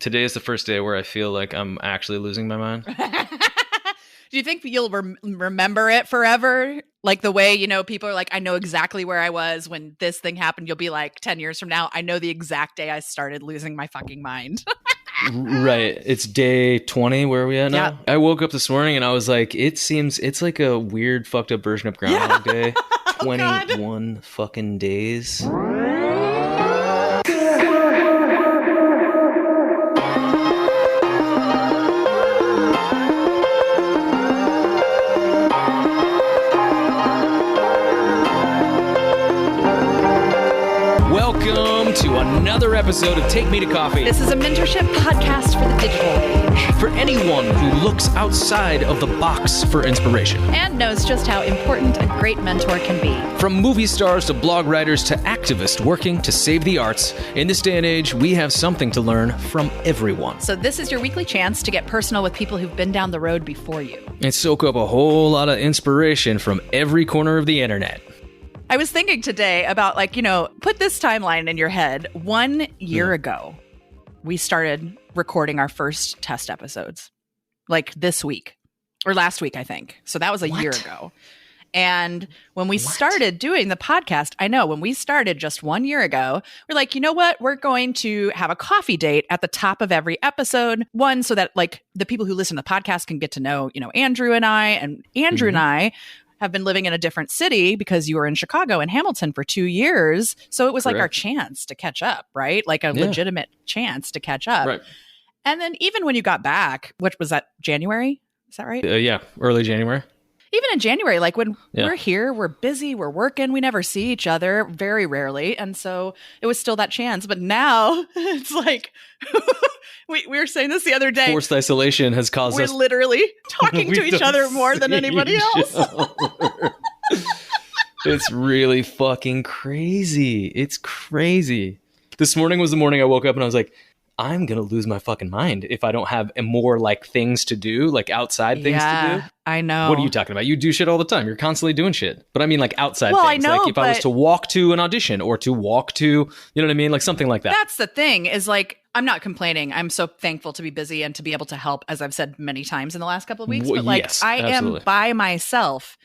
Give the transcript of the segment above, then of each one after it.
Today is the first day where I feel like I'm actually losing my mind. Do you think you'll remember it forever? Like the way, people are like, I know exactly where I was when this thing happened. You'll be like 10 years from now, I know the exact day I started losing my fucking mind. Right. It's day 20. Where are we at now? Yeah. I woke up this morning and I was like, it's like a weird fucked up version of Groundhog Day. 21 fucking days. Welcome to another episode of Take Me to Coffee. This is a mentorship podcast for the digital age. For anyone who looks outside of the box for inspiration. And knows just how important a great mentor can be. From movie stars to blog writers to activists working to save the arts, in this day and age, we have something to learn from everyone. So this is your weekly chance to get personal with people who've been down the road before you. And soak up a whole lot of inspiration from every corner of the internet. I was thinking today about put this timeline in your head. 1 year ago, we started recording our first test episodes. Like this week or last week, I think. So that was a year ago. And when we started doing the podcast, when we started just 1 year ago, we're like, you know what? We're going to have a coffee date at the top of every episode. One, so that the people who listen to the podcast can get to know, Andrew and I. And Andrew and I have been living in a different city because you were in Chicago and Hamilton for 2 years. So it was like our chance to catch up, right? Like a legitimate chance to catch up. Right. And then even when you got back, which was that January? Is that right? Yeah, early January. Even in January, like when we're here, we're busy, we're working, we never see each other very rarely. And so it was still that chance. But now it's like, we were saying this the other day. Forced isolation has caused us. We're literally talking to each other more than anybody else. It's really fucking crazy. It's crazy. This morning was the morning I woke up and I was like, I'm going to lose my fucking mind if I don't have more things to do, outside things to do. I know. What are you talking about? You do shit all the time. You're constantly doing shit. But I mean outside well, things. I know, if I was to walk to an audition or to walk to, you know what I mean? Something like that. That's the thing is I'm not complaining. I'm so thankful to be busy and to be able to help, as I've said many times in the last couple of weeks. But yes, I absolutely. am by myself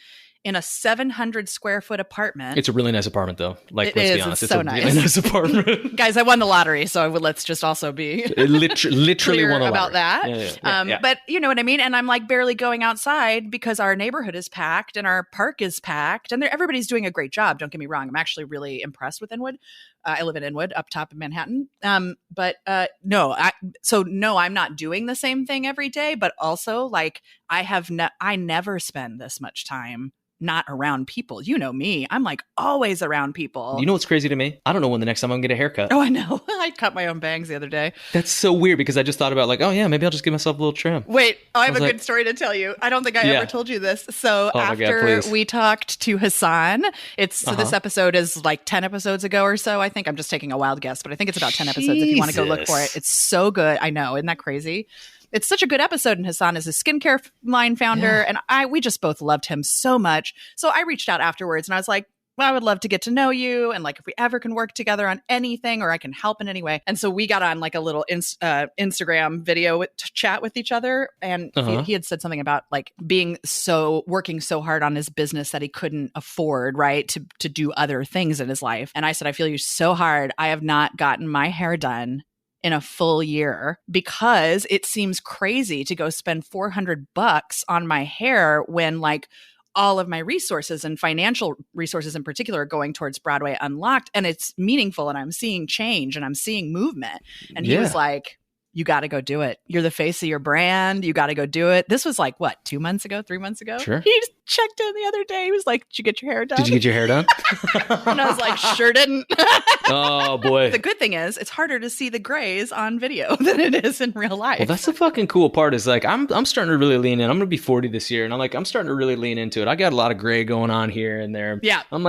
in a 700 square foot apartment. It's a really nice apartment, though. Let's be honest. It's so nice. Really nice apartment. Guys, I won the lottery, so let's just also be literally won the lottery. About that. Yeah. But you know what I mean? And I'm barely going outside because our neighborhood is packed and our park is packed and everybody's doing a great job. Don't get me wrong. I'm actually really impressed with Inwood. I live in Inwood, up top in Manhattan. No, I'm not doing the same thing every day, but also I never spend this much time not around people. You know me. I'm always around people. You know what's crazy to me? I don't know when the next time I'm going to get a haircut. Oh, I know. I cut my own bangs the other day. That's so weird because I just thought about maybe I'll just give myself a little trim. Wait, I have a good story to tell you. I don't think I ever told you this. So after we talked to Hassan, this episode is 10 episodes ago or so. I think I'm just taking a wild guess, but I think it's about 10 episodes if you want to go look for it. It's so good. I know. Isn't that crazy? It's such a good episode, and Hassan is a skincare line founder, and we just both loved him so much. So I reached out afterwards, and I was like, well, I would love to get to know you, and if we ever can work together on anything, or I can help in any way. And so we got on a little Instagram video chat with each other, and he had said something about working so hard on his business that he couldn't afford, right, to do other things in his life. And I said, I feel you so hard. I have not gotten my hair done in a full year because it seems crazy to go spend $400 on my hair when all of my resources and financial resources in particular are going towards Broadway Unlocked, and it's meaningful and I'm seeing change and I'm seeing movement. And he was like, you got to go do it. You're the face of your brand. You got to go do it. This was 2 months ago, 3 months ago? Sure. He just checked in the other day. He was like, did you get your hair done? Did you get your hair done? And I was like, sure didn't. Oh, boy. The good thing is it's harder to see the grays on video than it is in real life. Well, that's the fucking cool part is I'm starting to really lean in. I'm going to be 40 this year, and I'm starting to really lean into it. I got a lot of gray going on here and there. Yeah. I'm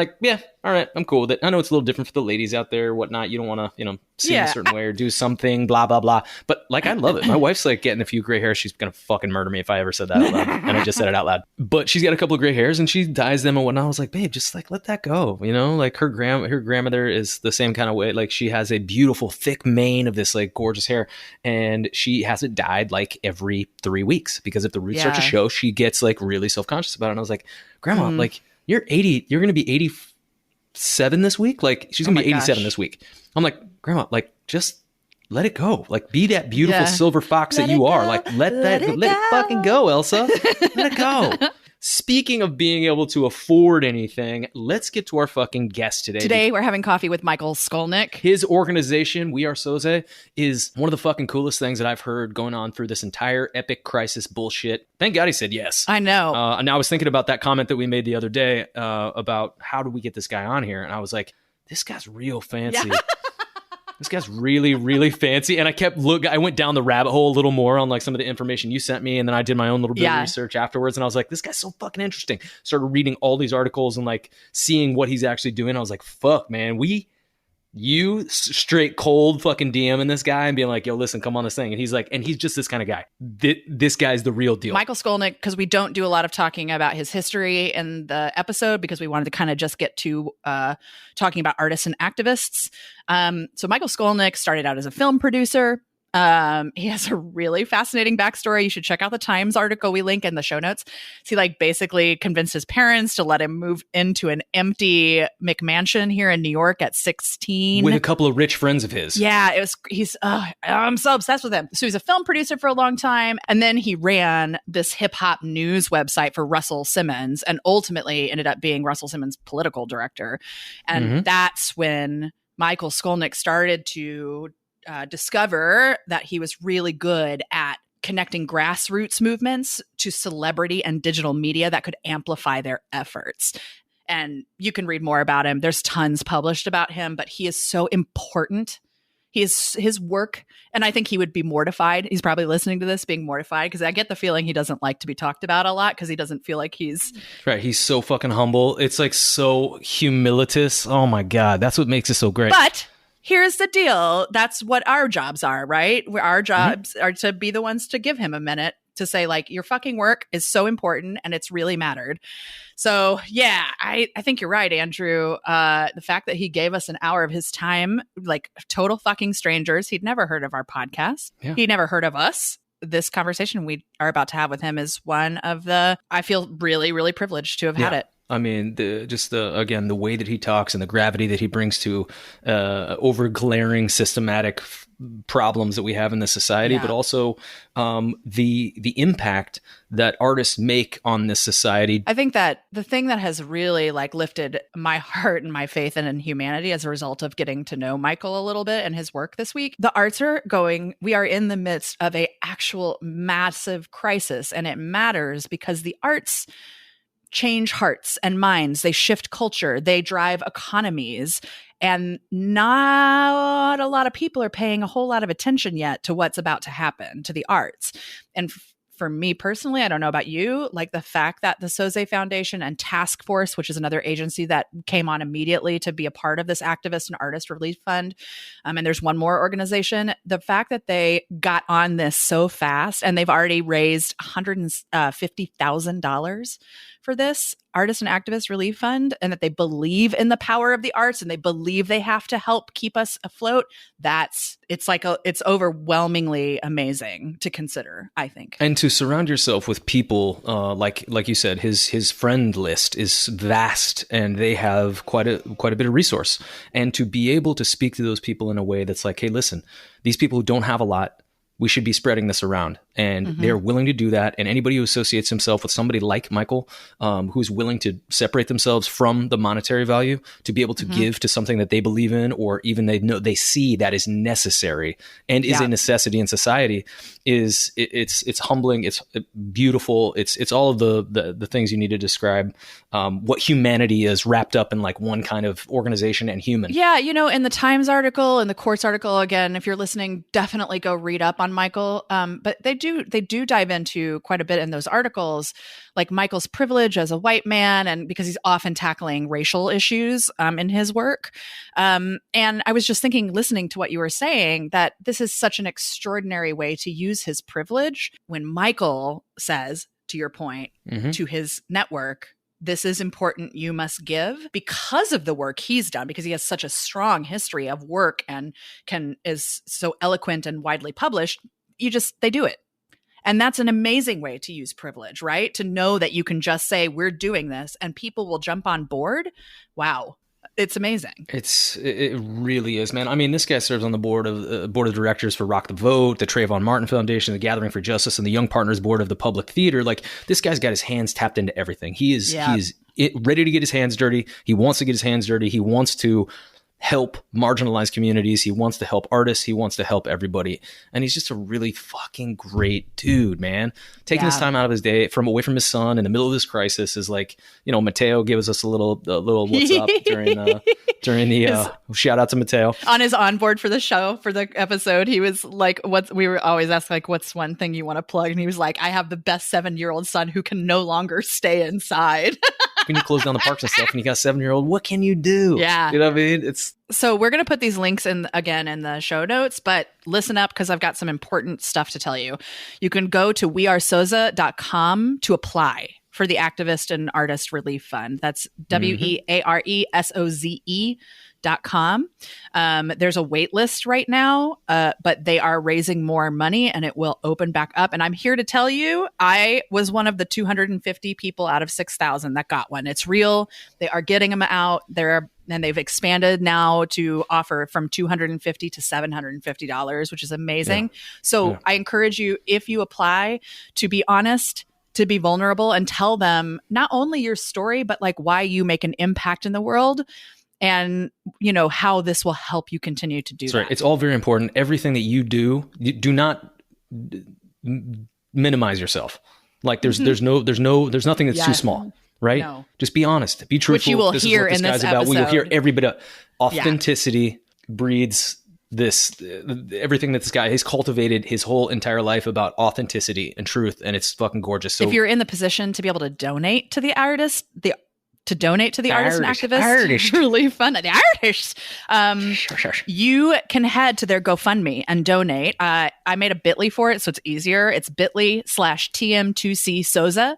all right, I'm cool with it. I know it's a little different for the ladies out there, whatnot. You don't want to, see in a certain way or do something, blah, blah, blah. But like, I love it. My wife's like getting a few gray hairs. She's going to fucking murder me if I ever said that out loud. And I just said it out loud. But she's got a couple of gray hairs and she dyes them and whatnot. I was like, babe, just like, let that go. Like her grandmother is the same kind of way. Like she has a beautiful thick mane of this like gorgeous hair and she has it dyed like every 3 weeks because if the roots start to show, she gets like really self-conscious about it. And I was like, Grandma, like you're 80, you're going to be 87 this week. Like she's going to be 87 this week. I'm like, Grandma, like just let it go. Like be that beautiful silver fox that you are. Like let it fucking go, Elsa. Let it go. Speaking of being able to afford anything, let's get to our fucking guest today. Today, we're having coffee with Michael Skolnik. His organization, We Are Soze, is one of the fucking coolest things that I've heard going on through this entire epic crisis bullshit. Thank God he said yes. I know. And I was thinking about that comment that we made the other day about how do we get this guy on here? And I was like, this guy's real fancy. Yeah. This guy's really, really fancy. And I went down the rabbit hole a little more on like some of the information you sent me. And then I did my own little bit of research afterwards. And I was like, this guy's so fucking interesting. Started reading all these articles and like seeing what he's actually doing. I was like, fuck, man, you straight cold fucking DMing this guy and being like, yo, listen, come on this thing. And he's like, and he's just this kind of guy. This guy's the real deal. Michael Skolnik, because we don't do a lot of talking about his history in the episode because we wanted to kind of just get to talking about artists and activists. So Michael Skolnik started out as a film producer. He has a really fascinating backstory. You should check out the Times article we link in the show notes. So he like basically convinced his parents to let him move into an empty McMansion here in New York at 16 with a couple of rich friends of his. Yeah, I'm so obsessed with him. So he's a film producer for a long time. And then he ran this hip hop news website for Russell Simmons and ultimately ended up being Russell Simmons' political director. And that's when Michael Skolnik started to discover that he was really good at connecting grassroots movements to celebrity and digital media that could amplify their efforts. And you can read more about him. There's tons published about him, but he is so important. His work, and I think he would be mortified. He's probably listening to this being mortified because I get the feeling he doesn't like to be talked about a lot because he doesn't feel like he's... Right, he's so fucking humble. It's like so humilitous. Oh my God, that's what makes it so great. But... here's the deal. That's what our jobs are, right? Our jobs are to be the ones to give him a minute to say, like, your fucking work is so important and it's really mattered. So, yeah, I think you're right, Andrew. The fact that he gave us an hour of his time, like total fucking strangers. He'd never heard of our podcast. Yeah. He'd never heard of us. This conversation we are about to have with him is one of I feel really, really privileged to have had it. I mean, again, the way that he talks and the gravity that he brings to over glaring systematic problems that we have in this society, but also the impact that artists make on this society. I think that the thing that has really like lifted my heart and my faith in humanity as a result of getting to know Michael a little bit and his work this week, the arts we are in the midst of a actual massive crisis, and it matters because the arts change hearts and minds. They shift culture. They drive economies. And not a lot of people are paying a whole lot of attention yet to what's about to happen to the arts. And for me personally, I don't know about you, like the fact that the Soze Foundation and Task Force, which is another agency that came on immediately to be a part of this activist and artist relief fund, and there's one more organization, the fact that they got on this so fast and they've already raised $150,000 for this artist and activist relief fund, and that they believe in the power of the arts and they believe they have to help keep us afloat. It's overwhelmingly amazing to consider, I think. And to surround yourself with people, like you said, his friend list is vast and they have quite a bit of resource. And to be able to speak to those people in a way that's like, hey, listen, these people who don't have a lot, we should be spreading this around. And they're willing to do that. And anybody who associates himself with somebody like Michael, who's willing to separate themselves from the monetary value to be able to give to something that they believe in, or even they see that is necessary and is a necessity in society, it's humbling. It's beautiful. It's all of the things you need to describe what humanity is wrapped up in like one kind of organization and human. Yeah. In the Times article and the Quartz article, again, if you're listening, definitely go read up on Michael, but they do dive into quite a bit in those articles, like Michael's privilege as a white man, and because he's often tackling racial issues in his work. And I was just thinking, listening to what you were saying, that this is such an extraordinary way to use his privilege when Michael says, to your point, to his network, this is important, you must give, because of the work he's done, because he has such a strong history of work and is so eloquent and widely published. They do it. And that's an amazing way to use privilege, right? To know that you can just say, we're doing this and people will jump on board. Wow. It's amazing. It really is, man. I mean, this guy serves on the board of directors for Rock the Vote, the Trayvon Martin Foundation, the Gathering for Justice, and the Young Partners Board of the Public Theater. Like, this guy's got his hands tapped into everything. He is ready to get his hands dirty. He wants to get his hands dirty. He wants to help marginalized communities. He wants to help artists. He wants to help everybody. And he's just a really fucking great dude, man. Taking his time out of his day away from his son in the middle of this crisis is like, Mateo gives us a little what's up during the shout out to Mateo. On his onboard for the show, for the episode, he was like, we were always asked, like, what's one thing you want to plug? And he was like, I have the best 7-year-old son who can no longer stay inside. When you close down the parks and stuff and you got a 7-year-old, what can you do? Yeah. You know what I mean? So we're going to put these links in the show notes, but listen up because I've got some important stuff to tell you. You can go to wearesoze.com to apply for the Activist and Artist Relief Fund. That's WEARESOZE.com. There's a wait list right now, but they are raising more money and it will open back up. And I'm here to tell you, I was one of the 250 people out of 6,000 that got one. It's real. They are getting them out. And they've expanded now to offer from $250 to $750, which is amazing. Yeah. So I encourage you, if you apply, to be honest, to be vulnerable, and tell them not only your story, but like why you make an impact in the world. And, how this will help you continue to do that. Right. It's all very important. Everything that you do not minimize yourself. Like there's nothing that's too small, right? No. Just be honest, be truthful. Which you will hear in this episode. We will hear every bit of authenticity breeds this, everything that this guy has cultivated his whole entire life about authenticity and truth. And it's fucking gorgeous. So if you're in the position to be able to donate to the artist, to donate to the artists and activists. Artist. Really fun. The artists. You can head to their GoFundMe and donate. I made a bit.ly for it, so it's easier. It's bit.ly/TM2C Souza.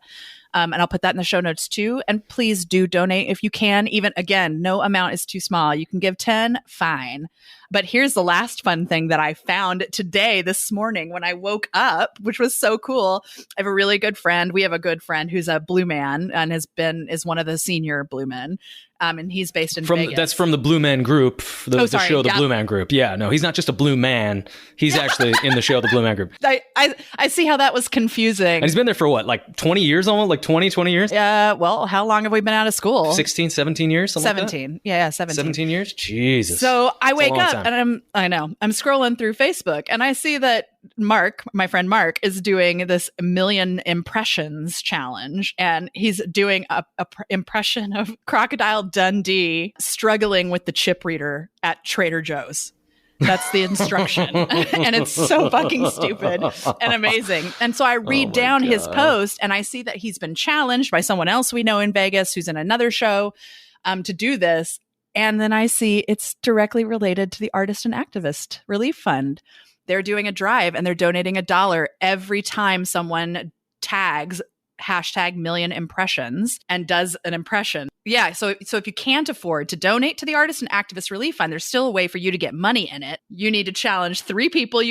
And I'll put that in the show notes too. And please do donate if you can. Even again, no amount is too small. You can give 10, fine. But here's the last fun thing that I found this morning when I woke up, which was so cool. I have a really good friend. We have a good friend who's a blue man and is one of the senior blue men. And he's based in Vegas. That's from the Blue Man Group, the show, the Blue Man Group. Yeah, no, he's not just a blue man. He's actually in the show, the Blue Man Group. I see how that was confusing. And he's been there for what, like 20 years almost? Like 20 years? Yeah, well, how long have we been out of school? 16, 17 years? 17. Like yeah, 17. 17 years? Jesus. So I wake up and I'm scrolling through Facebook and I see that Mark, my friend Mark, is doing this 1 million impressions challenge, and he's doing a impression of Crocodile Dundee struggling with the chip reader at Trader Joe's. That's the instruction. And it's so fucking stupid and amazing. And so I read down his post and I see that he's been challenged by someone else we know in Vegas who's in another show to do this. And then I see it's directly related to the Artist and Activist Relief Fund. They're doing a drive and they're donating $1 every time someone tags #1,000,000 impressions and does an impression. Yeah. So if you can't afford to donate to the Artist and Activist Relief Fund, there's still a way for you to get money in it. You need to challenge 3 people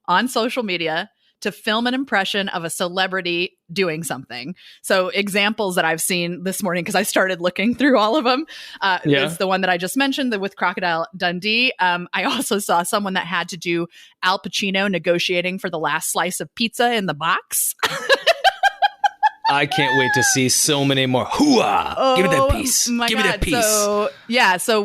on social media to film an impression of a celebrity doing something. So examples that I've seen this morning, because I started looking through all of them, is the one that I just mentioned, with Crocodile Dundee. I also saw someone that had to do Al Pacino negotiating for the last slice of pizza in the box. I can't wait to see so many more. Hooah! Give me that piece. Give me that piece. So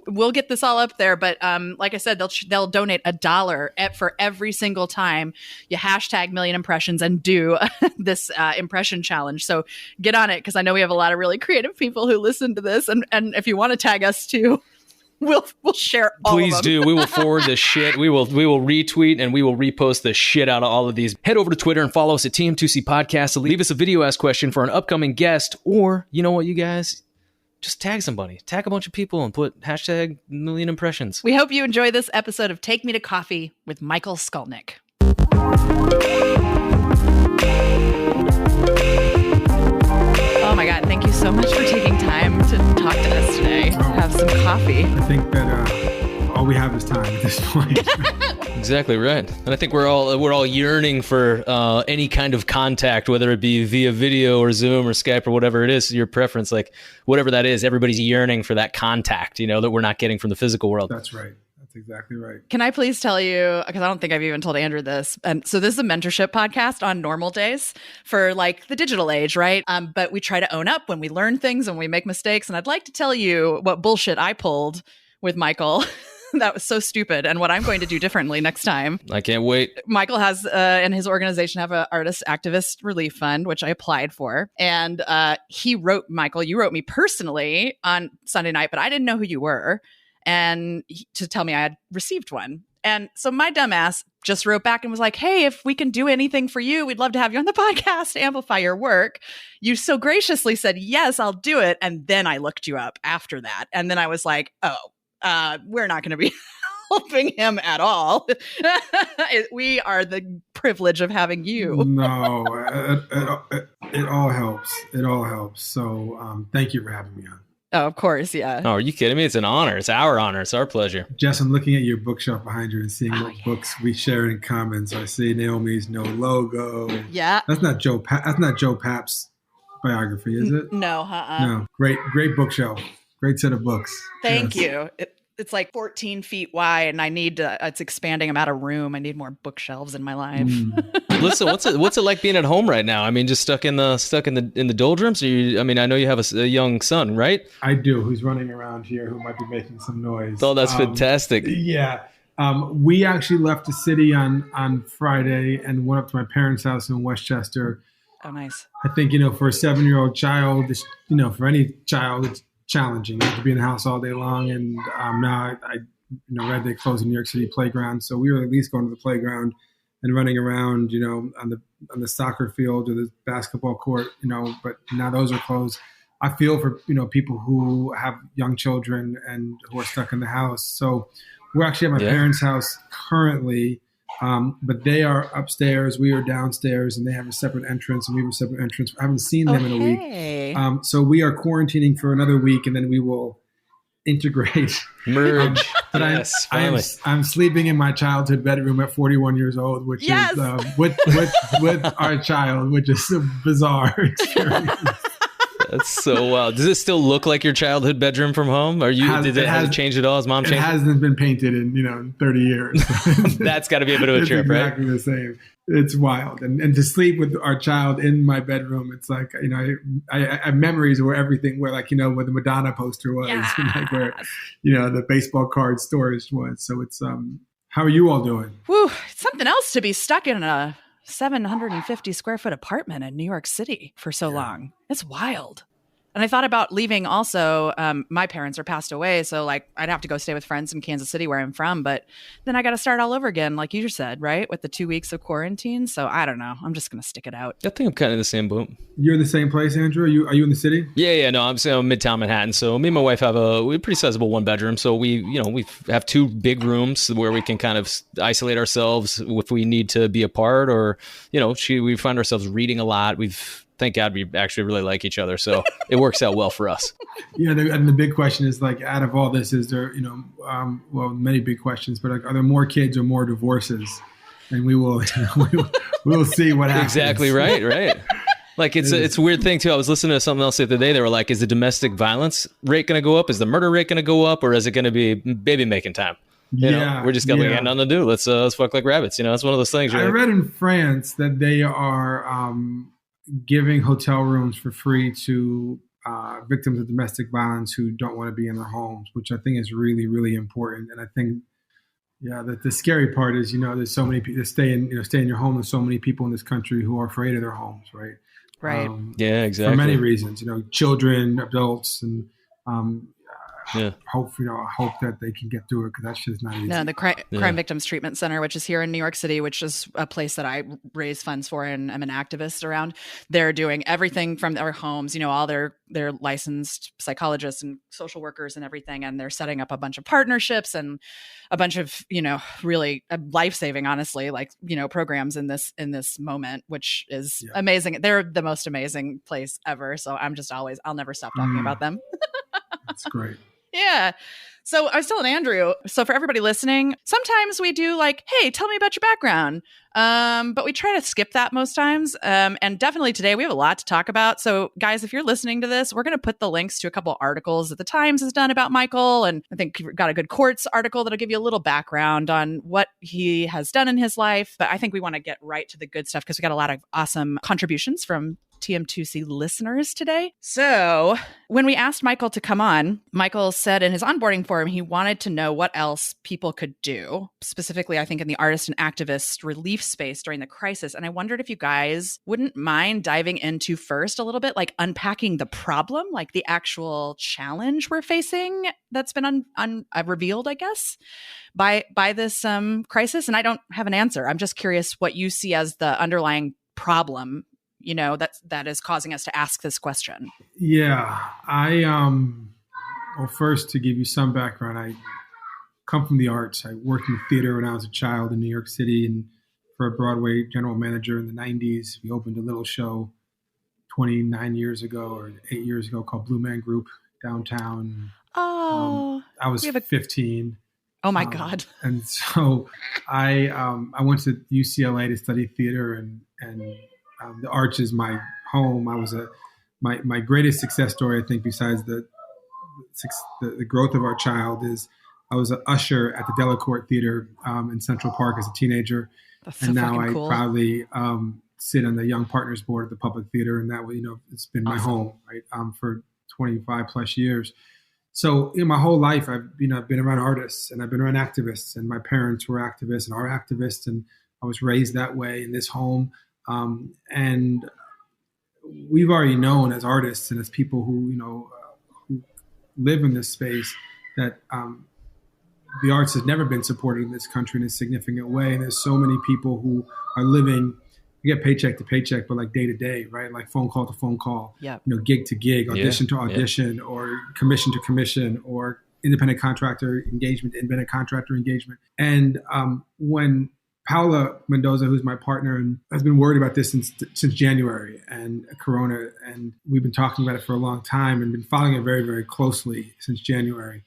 we'll get this all up there. But like I said, they'll donate $1 for every single time you #1,000,000 impressions and do this impression challenge. So get on it, because I know we have a lot of really creative people who listen to this. And if you want to tag us too, We'll share all Please of them. do. We will forward the shit. We will retweet and we will repost the shit out of all of these. Head over to Twitter and follow us at TM2C Podcast to leave us a video ask question for an upcoming guest. Or, you know what, you guys? Just tag somebody. Tag a bunch of people and put hashtag million impressions. We hope you enjoy this episode of Take Me to Coffee with Michael Skolnik. Oh my God, thank you so much for taking time to talk to us today. Have some coffee. I think that all we have is time at this point. Exactly right. And I think we're all yearning for any kind of contact, whether it be via video or Zoom or Skype or whatever it is, your preference, like whatever that is, everybody's yearning for that contact, that we're not getting from the physical world. That's right. That's exactly right. Can I please tell you, because I don't think I've even told Andrew this. So this is a mentorship podcast on normal days for like the digital age, right? But we try to own up when we learn things and we make mistakes. And I'd like to tell you what bullshit I pulled with Michael. That was so stupid, and what I'm going to do differently next time. I can't wait. Michael has, and his organization have an artist activist relief fund, which I applied for. And Michael, you wrote me personally on Sunday night, but I didn't know who you were. And to tell me I had received one. And so my dumbass just wrote back and was like, hey, if we can do anything for you, we'd love to have you on the podcast to amplify your work. You so graciously said, yes, I'll do it. And then I looked you up after that. And then I was like, we're not going to be helping him at all. We are the privilege of having you. No, it all helps. It all helps. So thank you for having me on. Oh, of course, yeah. Oh, are you kidding me? It's an honor. It's our honor. It's our pleasure. Jess, I'm looking at your bookshelf behind you and seeing what books we share in common. So I see Naomi's No Logo. Yeah. That's not Joe Papp's biography, is it? No, No. Great bookshelf. Great set of books. Thank you. It's like 14 feet wide, and I need it's expanding. I'm out of room. I need more bookshelves in my life. Listen, what's it like being at home right now? I mean, just stuck in the doldrums? I know you have a young son, right? I do, who's running around here, who might be making some noise. Oh, that's fantastic. Yeah. We actually left the city on Friday and went up to my parents' house in Westchester. Oh, nice. I think, for a 7-year-old child, for any child, it's challenging to be in the house all day long. And now I read they closed the New York City playground. So we were at least going to the playground and running around, on the soccer field or the basketball court, but now those are closed. I feel for, people who have young children and who are stuck in the house. So we're actually at my parents' house currently, but they are upstairs. We are downstairs, and they have a separate entrance, and we have a separate entrance. I haven't seen them in a week. So we are quarantining for another week, and then we will integrate. Merge. But yes, I'm sleeping in my childhood bedroom at 41 years old, which is with our child, which is a bizarre experience. That's so wild. Does it still look like your childhood bedroom from home? Did it have changed at all? Has mom changed? It hasn't been painted in 30 years. That's got to be a bit of a trip, right? Exactly the same. It's wild. And to sleep with our child in my bedroom, it's like, I have memories where everything, where where the Madonna poster was, like where, the baseball card storage was. So it's, how are you all doing? Whew, it's something else to be stuck in a 750 square foot apartment in New York City for so long. It's wild. And I thought about leaving also. My parents are passed away, so like I'd have to go stay with friends in Kansas City where I'm from. But then I got to start all over again, like you just said, right? With the 2 weeks of quarantine. So I don't know. I'm just going to stick it out. I think I'm kind of in the same boat. You're in the same place, Andrew? Are you in the city? Yeah. No, I'm Midtown Manhattan. So me and my wife have a pretty sizable 1-bedroom. So we have 2 big rooms where we can kind of isolate ourselves if we need to be apart, or we find ourselves reading a lot. Thank God we actually really like each other. So it works out well for us. Yeah. And the big question is, like, out of all this, is there, many big questions, but like, are there more kids or more divorces? And we will see what happens. Exactly right. Like it's a weird thing too. I was listening to something else the other day. They were like, is the domestic violence rate going to go up? Is the murder rate going to go up? Or is it going to be baby making time? We're just going to get nothing to do. Let's fuck like rabbits. It's one of those things. I read in France that they are giving hotel rooms for free to victims of domestic violence who don't want to be in their homes, which I think is really, really important. And I think, that the scary part is, there's so many people that stay in your home. There's so many people in this country who are afraid of their homes, right? Right. Yeah, exactly. For many reasons, children, adults, and hope that they can get through it, because that's just not easy. No, the Crime Victims Treatment Center, which is here in New York City, which is a place that I raise funds for and I'm an activist around. They're doing everything from their homes, all their licensed psychologists and social workers and everything, and they're setting up a bunch of partnerships and a bunch of really life-saving, honestly, programs in this moment, which is amazing. They're the most amazing place ever. So I'll never stop talking about them. That's great. Yeah. So I was telling Andrew, so for everybody listening, sometimes we do hey, tell me about your background. But we try to skip that most times. And definitely today we have a lot to talk about. So guys, if you're listening to this, we're going to put the links to a couple articles that the Times has done about Michael. And I think we've got a good Courts article that'll give you a little background on what he has done in his life. But I think we want to get right to the good stuff because we got a lot of awesome contributions from TM2C listeners today. So when we asked Michael to come on, Michael said in his onboarding form, he wanted to know what else people could do, specifically, I think, in the artist and activist relief space during the crisis. And I wondered if you guys wouldn't mind diving into first a little bit, unpacking the problem, the actual challenge we're facing that's been revealed, I guess, by this crisis. And I don't have an answer. I'm just curious what you see as the underlying problem that is causing us to ask this question. Yeah, well, first, to give you some background, I come from the arts. I worked in theater when I was a child in New York City, and for a Broadway general manager in the 90s. We opened a little show 29 years ago or 8 years ago called Blue Man Group downtown. Oh, I was 15. Oh my God. And so I went to UCLA to study theater, and the arts is my home. I was my greatest success story, I think, besides the growth of our child, is I was an usher at the Delacorte Theater in Central Park as a teenager. That's so now I cool. proudly sit on the Young Partners Board at the Public Theater, and that way, it's been my home, right, for 25 plus years. So my whole life, I've been around artists, and I've been around activists, and my parents were activists and are activists, and I was raised that way in this home. And we've already known as artists and as people who live in this space that the arts has never been supported in this country in a significant way. And there's so many people who are living, you get paycheck to paycheck, but day to day, right? Phone call to phone call, gig to gig, audition to audition, or commission to commission, or independent contractor engagement, independent contractor engagement. And when Paula Mendoza, who's my partner, and has been worried about this since January and Corona, and we've been talking about it for a long time and been following it very, very closely since January.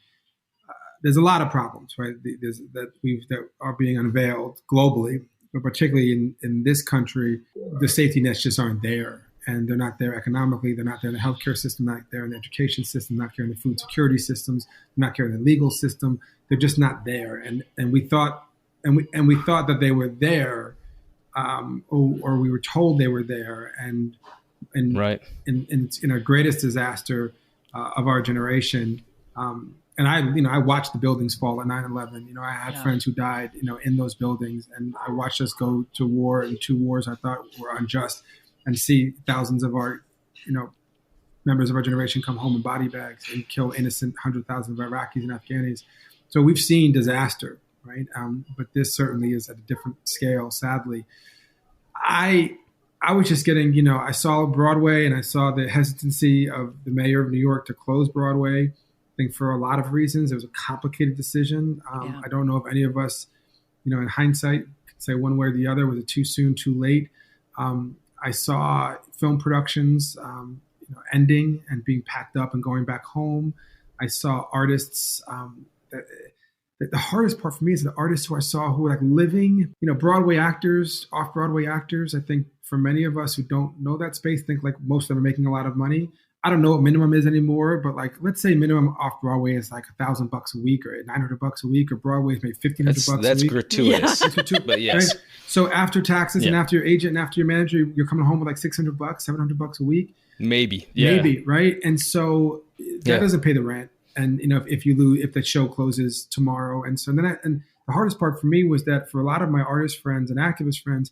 There's a lot of problems, right? That are being unveiled globally, but particularly in this country, the safety nets just aren't there, and they're not there economically. They're not there in the healthcare system, not there in the education system, not there in the food security systems, not there in the legal system. They're just not there, and we thought. And we thought that they were there, or we were told they were there, and right. in our greatest disaster of our generation. And I watched the buildings fall at 9/11. I had friends who died, in those buildings, and I watched us go to war, and 2 wars I thought were unjust, and see thousands of our, members of our generation come home in body bags and kill innocent 100,000 of Iraqis and Afghanis. So we've seen disaster. Right. But this certainly is at a different scale, sadly. I was just getting, I saw Broadway, and I saw the hesitancy of the mayor of New York to close Broadway. I think for a lot of reasons. It was a complicated decision. I don't know if any of us, in hindsight, could say one way or the other. Was it too soon, too late? I saw film productions, ending and being packed up and going back home. I saw artists the hardest part for me is the artists who I saw who were living, Broadway actors, off-Broadway actors. I think for many of us who don't know that space, think most of them are making a lot of money. I don't know what minimum is anymore, but let's say minimum off-Broadway is $1,000 a week or $900 a week, or Broadway's maybe $1,500 a week. That's gratuitous. Yeah. But yes. Right? So after taxes and after your agent and after your manager, you're coming home with $600, $700 a week. Maybe. Yeah. Maybe, right? And so that doesn't pay the rent. And if the show closes tomorrow, and so and the hardest part for me was that for a lot of my artist friends and activist friends,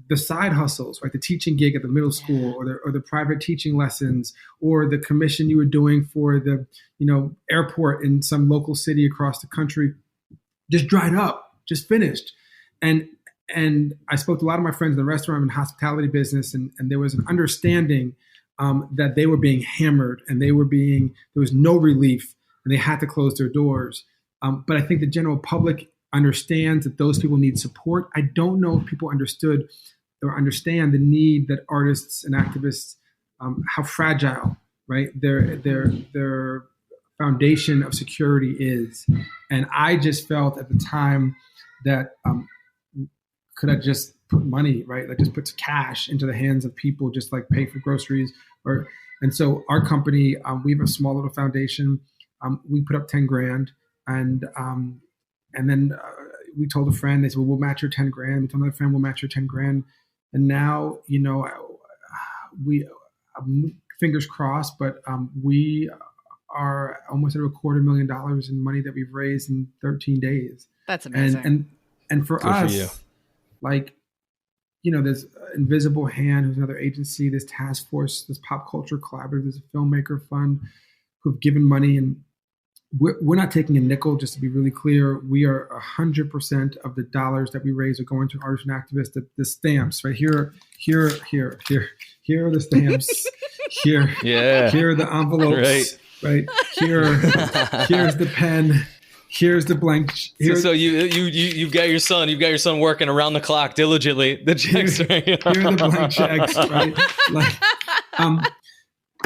the side hustles, right? The teaching gig at the middle school, or the private teaching lessons, or the commission you were doing for the, airport in some local city across the country, just dried up, just finished. And I spoke to a lot of my friends in the restaurant and hospitality business, and there was an understanding that they were being hammered, and there was no relief, and they had to close their doors. But I think the general public understands that those people need support. I don't know if people understood or understand the need that artists and activists, how fragile, right, their foundation of security is. And I just felt at the time that could I just put money, right, like just put cash into the hands of people, just like pay for groceries, and so our company, we have a small little foundation. We put up 10 grand, and then we told a friend, they said, well, we'll match your 10 grand. We told another friend, we'll match your 10 grand. And now, we, fingers crossed, but we are almost at $250,000 in money that we've raised in 13 days. That's amazing. And for us, like, there's Invisible Hand, who's another agency, this task force, this Pop Culture Collaborative, there's a filmmaker fund who've given money, and we're not taking a nickel, just to be really clear. We are 100% of the dollars that we raise are going to artists and activists. The stamps, right here are the stamps. Here are the envelopes. Right here's the pen. Here's the blank. So you've got your son working around the clock diligently. The checks, right? Here are the blank checks, right? Like,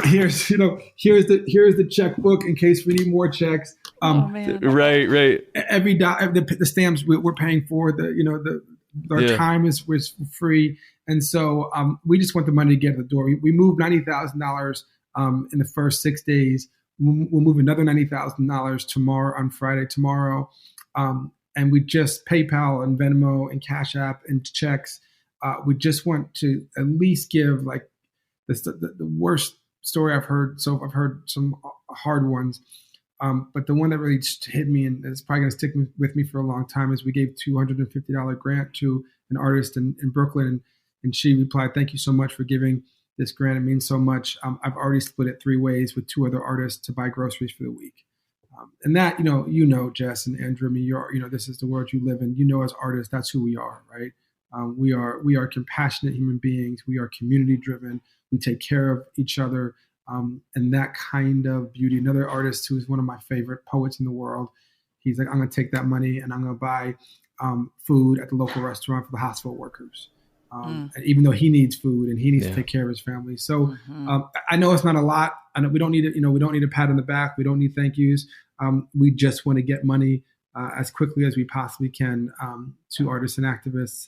here's the checkbook in case we need more checks. Right. The stamps we're paying for, our time is free, and so we just want the money to get to the door. We moved $90,000 in the first 6 days. We'll move another $90,000 tomorrow, on Friday tomorrow, and we just PayPal and Venmo and Cash App and checks. We just want to at least give, like, the worst story I've heard. So I've heard some hard ones, but the one that really hit me, and it's probably going to stick with me for a long time, is we gave $250 grant to an artist in Brooklyn, and she replied, "Thank you so much for giving this grant. It means so much. I've already split it 3 ways with 2 other artists to buy groceries for the week." And that, Jess and Andrew, I mean, this is the world you live in. As artists, that's who we are, right? We are compassionate human beings. We are community driven. We take care of each other, and that kind of beauty. Another artist who is one of my favorite poets in the world, he's like, I'm going to take that money and I'm going to buy food at the local restaurant for the hospital workers. And even though he needs food and he needs to take care of his family. So I know it's not a lot. I know we don't need it. We don't need a pat on the back. We don't need thank yous. We just want to get money as quickly as we possibly can to artists and activists.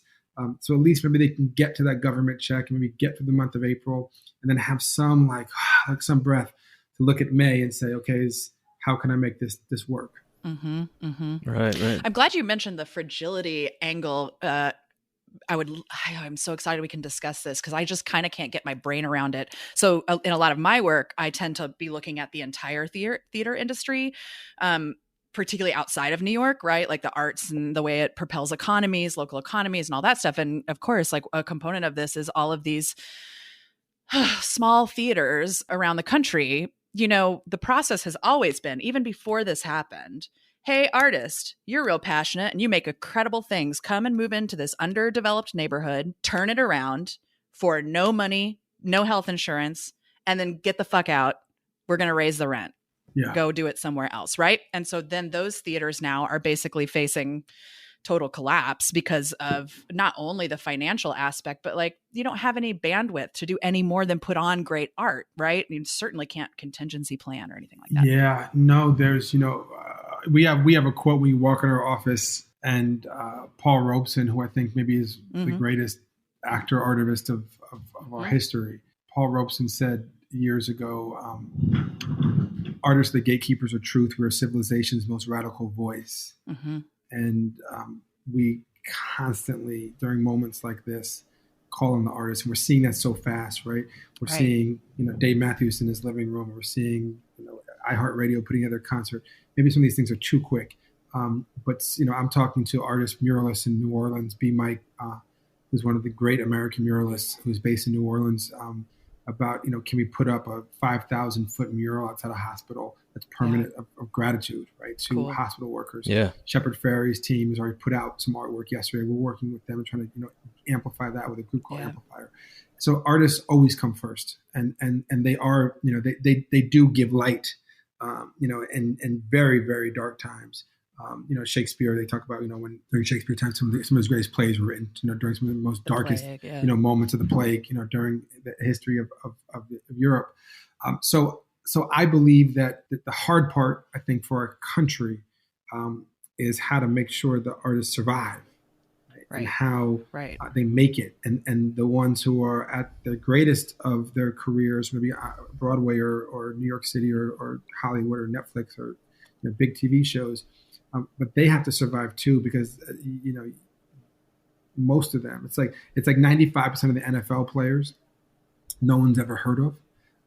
So at least maybe they can get to that government check and maybe get through the month of April, and then have some like some breath to look at May and say, okay, how can I make this work? Right. I'm glad you mentioned the fragility angle. I'm so excited we can discuss this, because I just kind of can't get my brain around it. So in a lot of my work, I tend to be looking at the entire theater industry, particularly outside of New York, right? Like the arts and the way it propels economies, local economies and all that stuff. And of course, like a component of this is all of these small theaters around the country. The process has always been, even before this happened, hey, artist, you're real passionate and you make incredible things. Come and move into this underdeveloped neighborhood, turn it around for no money, no health insurance, and then get the fuck out. We're going to raise the rent. Yeah. Go do it somewhere else, right? And so then those theaters now are basically facing total collapse because of not only the financial aspect, but like you don't have any bandwidth to do any more than put on great art, right? You certainly can't contingency plan or anything like that. Yeah, no, there's, we have a quote when you walk in our office, and Paul Robeson, who I think maybe is the greatest actor artist of our history. Paul Robeson said years ago, artists are the gatekeepers of truth. We are civilization's most radical voice. And we constantly, during moments like this, call on the artists. And we're seeing that so fast, right? We're seeing, Dave Matthews in his living room. We're seeing, iHeartRadio putting together a concert. Maybe some of these things are too quick. But I'm talking to artists, muralists in New Orleans, B. Mike, who's one of the great American muralists, who's based in New Orleans, about, can we put up a 5,000-foot mural outside a hospital that's permanent of gratitude, right, to hospital workers. Yeah. Shepherd Ferry's team has already put out some artwork yesterday. We're working with them and trying to, amplify that with a group called Amplifier. So artists always come first, and they are, they do give light, in very, very dark times. Shakespeare, they talk about, when during Shakespeare time, some of his greatest plays were written, during some of the most darkest, moments of the plague, during the history of Europe. So I believe that the hard part, I think, for our country is how to make sure the artists survive, right? And how they make it. And the ones who are at the greatest of their careers, maybe Broadway or New York City or Hollywood or Netflix or big TV shows, but they have to survive too, because most of them, it's like 95% of the NFL players no one's ever heard of,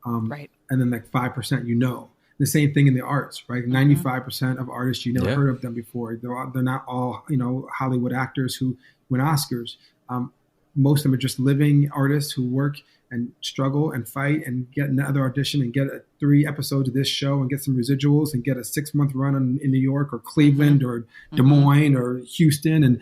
and then like 5%. The same thing in the arts, right? 95% of artists you never heard of them before. They're not all Hollywood actors who win Oscars. Most of them are just living artists who work and struggle and fight and get another audition and get 3 episodes of this show and get some residuals and get a 6-month run in New York or Cleveland or Des Moines or Houston.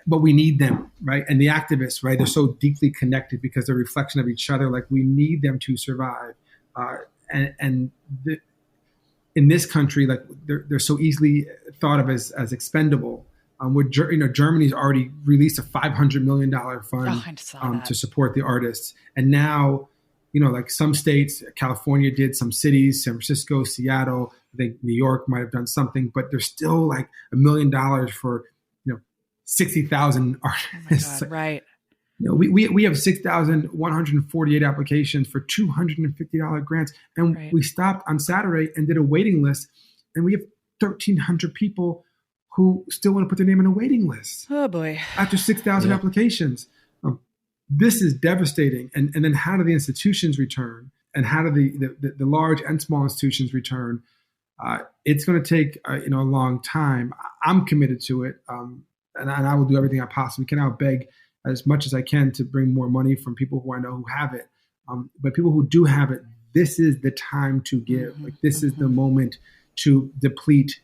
But we need them, right? And the activists, right? They're so deeply connected because they're a reflection of each other. Like, we need them to survive. In this country, like they're so easily thought of as expendable. Germany's already released a $500 million fund to support the artists. And now, like some states, California did, some cities, San Francisco, Seattle, I think New York might have done something, but there's still like $1 million for, 60,000 artists. Oh my God, right. We have 6,148 applications for $250 grants. And we stopped on Saturday and did a waiting list. And we have 1,300 people who still want to put their name on a waiting list. Oh boy. After 6,000 applications. This is devastating. And then how do the institutions return? And how do the large and small institutions return? It's going to take a long time. I'm committed to it. And I will do everything I possibly can. I'll beg as much as I can to bring more money from people who I know who have it. But people who do have it, this is the time to give. Like, this is the moment to deplete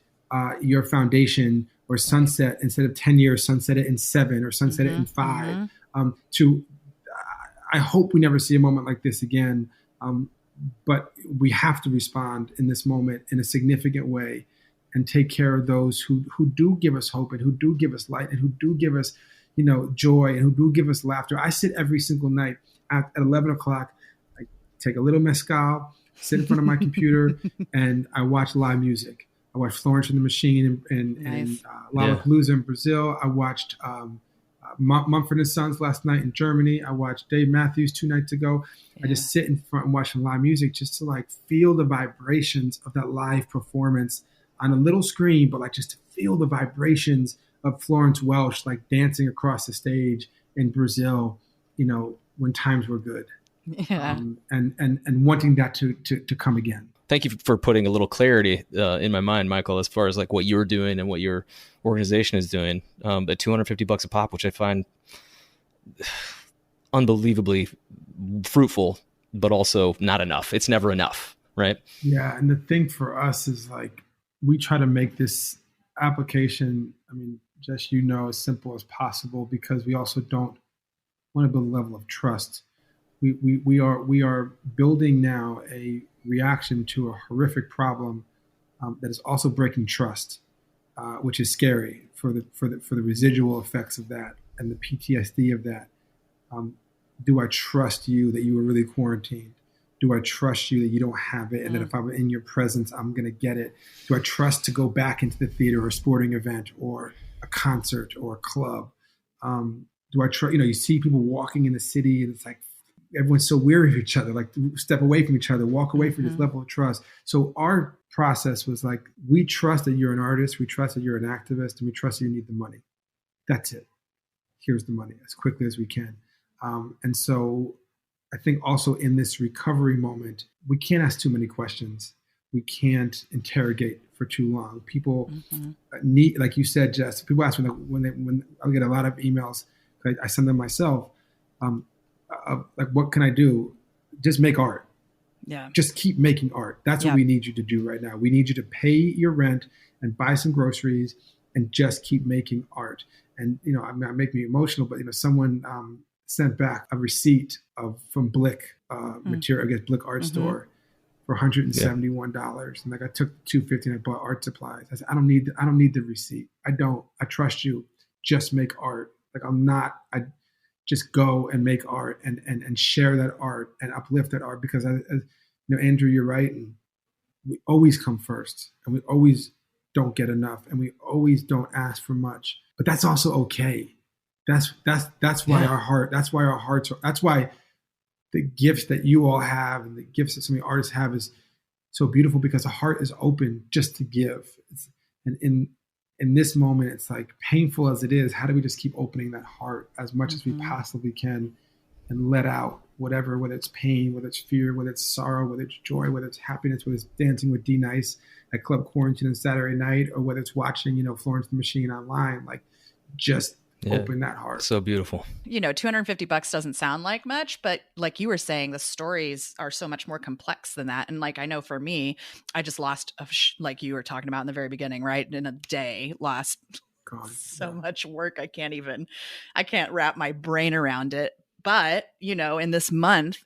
your foundation or sunset. Instead of 10 years, sunset it in 7 or sunset it in 5. I hope we never see a moment like this again. But we have to respond in this moment in a significant way and take care of those who do give us hope and who do give us light and who do give us, joy and who do give us laughter. I sit every single night at 11 o'clock. I take a little mezcal, sit in front of my computer, and I watch live music. I watched Florence and the Machine and Lollapalooza in Brazil. I watched Mumford & Sons last night in Germany. I watched Dave Matthews 2 nights ago. I just sit in front and watch some live music just to like feel the vibrations of that live performance on a little screen, but like just to feel the vibrations of Florence Welch like dancing across the stage in Brazil, when times were good. Yeah. And wanting that to come again. Thank you for putting a little clarity in my mind, Michael, as far as like what you're doing and what your organization is doing. At $250 a pop, which I find unbelievably fruitful, but also not enough. It's never enough, right? Yeah, and the thing for us is like we try to make this application, Jess, as simple as possible, because we also don't want to build a level of trust. We are building now a reaction to a horrific problem that is also breaking trust, which is scary for the residual effects of that and the PTSD of that. Do I trust you that you were really quarantined? Do I trust you that you don't have it and that if I'm in your presence, I'm going to get it? Do I trust to go back into the theater or a sporting event or a concert or a club? Do I trust, you see people walking in the city and it's like, everyone's so weary of each other, like step away from each other, walk away from this level of trust. So our process was like, we trust that you're an artist, we trust that you're an activist, and we trust that you need the money. That's it. Here's the money as quickly as we can. And so I think also in this recovery moment, we can't ask too many questions. we can't interrogate for too long. People need, like you said, Jess, people ask me when I get a lot of emails, I send them myself, like, what can I do? Just make art. Yeah. Just keep making art. That's what we need you to do right now. We need you to pay your rent and buy some groceries and just keep making art. And, it make me emotional, but, someone sent back a receipt from Blick material, I guess Blick Art Store, for $171. And like, I took $250 and I bought art supplies. I said, I don't need the receipt. I trust you. Just make art. Like, I just go and make art and share that art and uplift that art, because Andrew, you're right. And we always come first, and we always don't get enough, and we always don't ask for much, but that's also okay. That's why our hearts are, that's why the gifts that you all have and the gifts that so many artists have is so beautiful, because the heart is open just to give. And in this moment, it's like, painful as it is, how do we just keep opening that heart as much as we possibly can and let out whatever, whether it's pain, whether it's fear, whether it's sorrow, whether it's joy, whether it's happiness, whether it's dancing with D Nice at Club Quarantine on Saturday night, or whether it's watching, Florence the Machine online, like, just open that heart. So beautiful. $250 doesn't sound like much, but like you were saying, the stories are so much more complex than that. And like, I know for me, I just lost, like you were talking about in the very beginning, right? In a day, lost much work. I can't wrap my brain around it. But, in this month,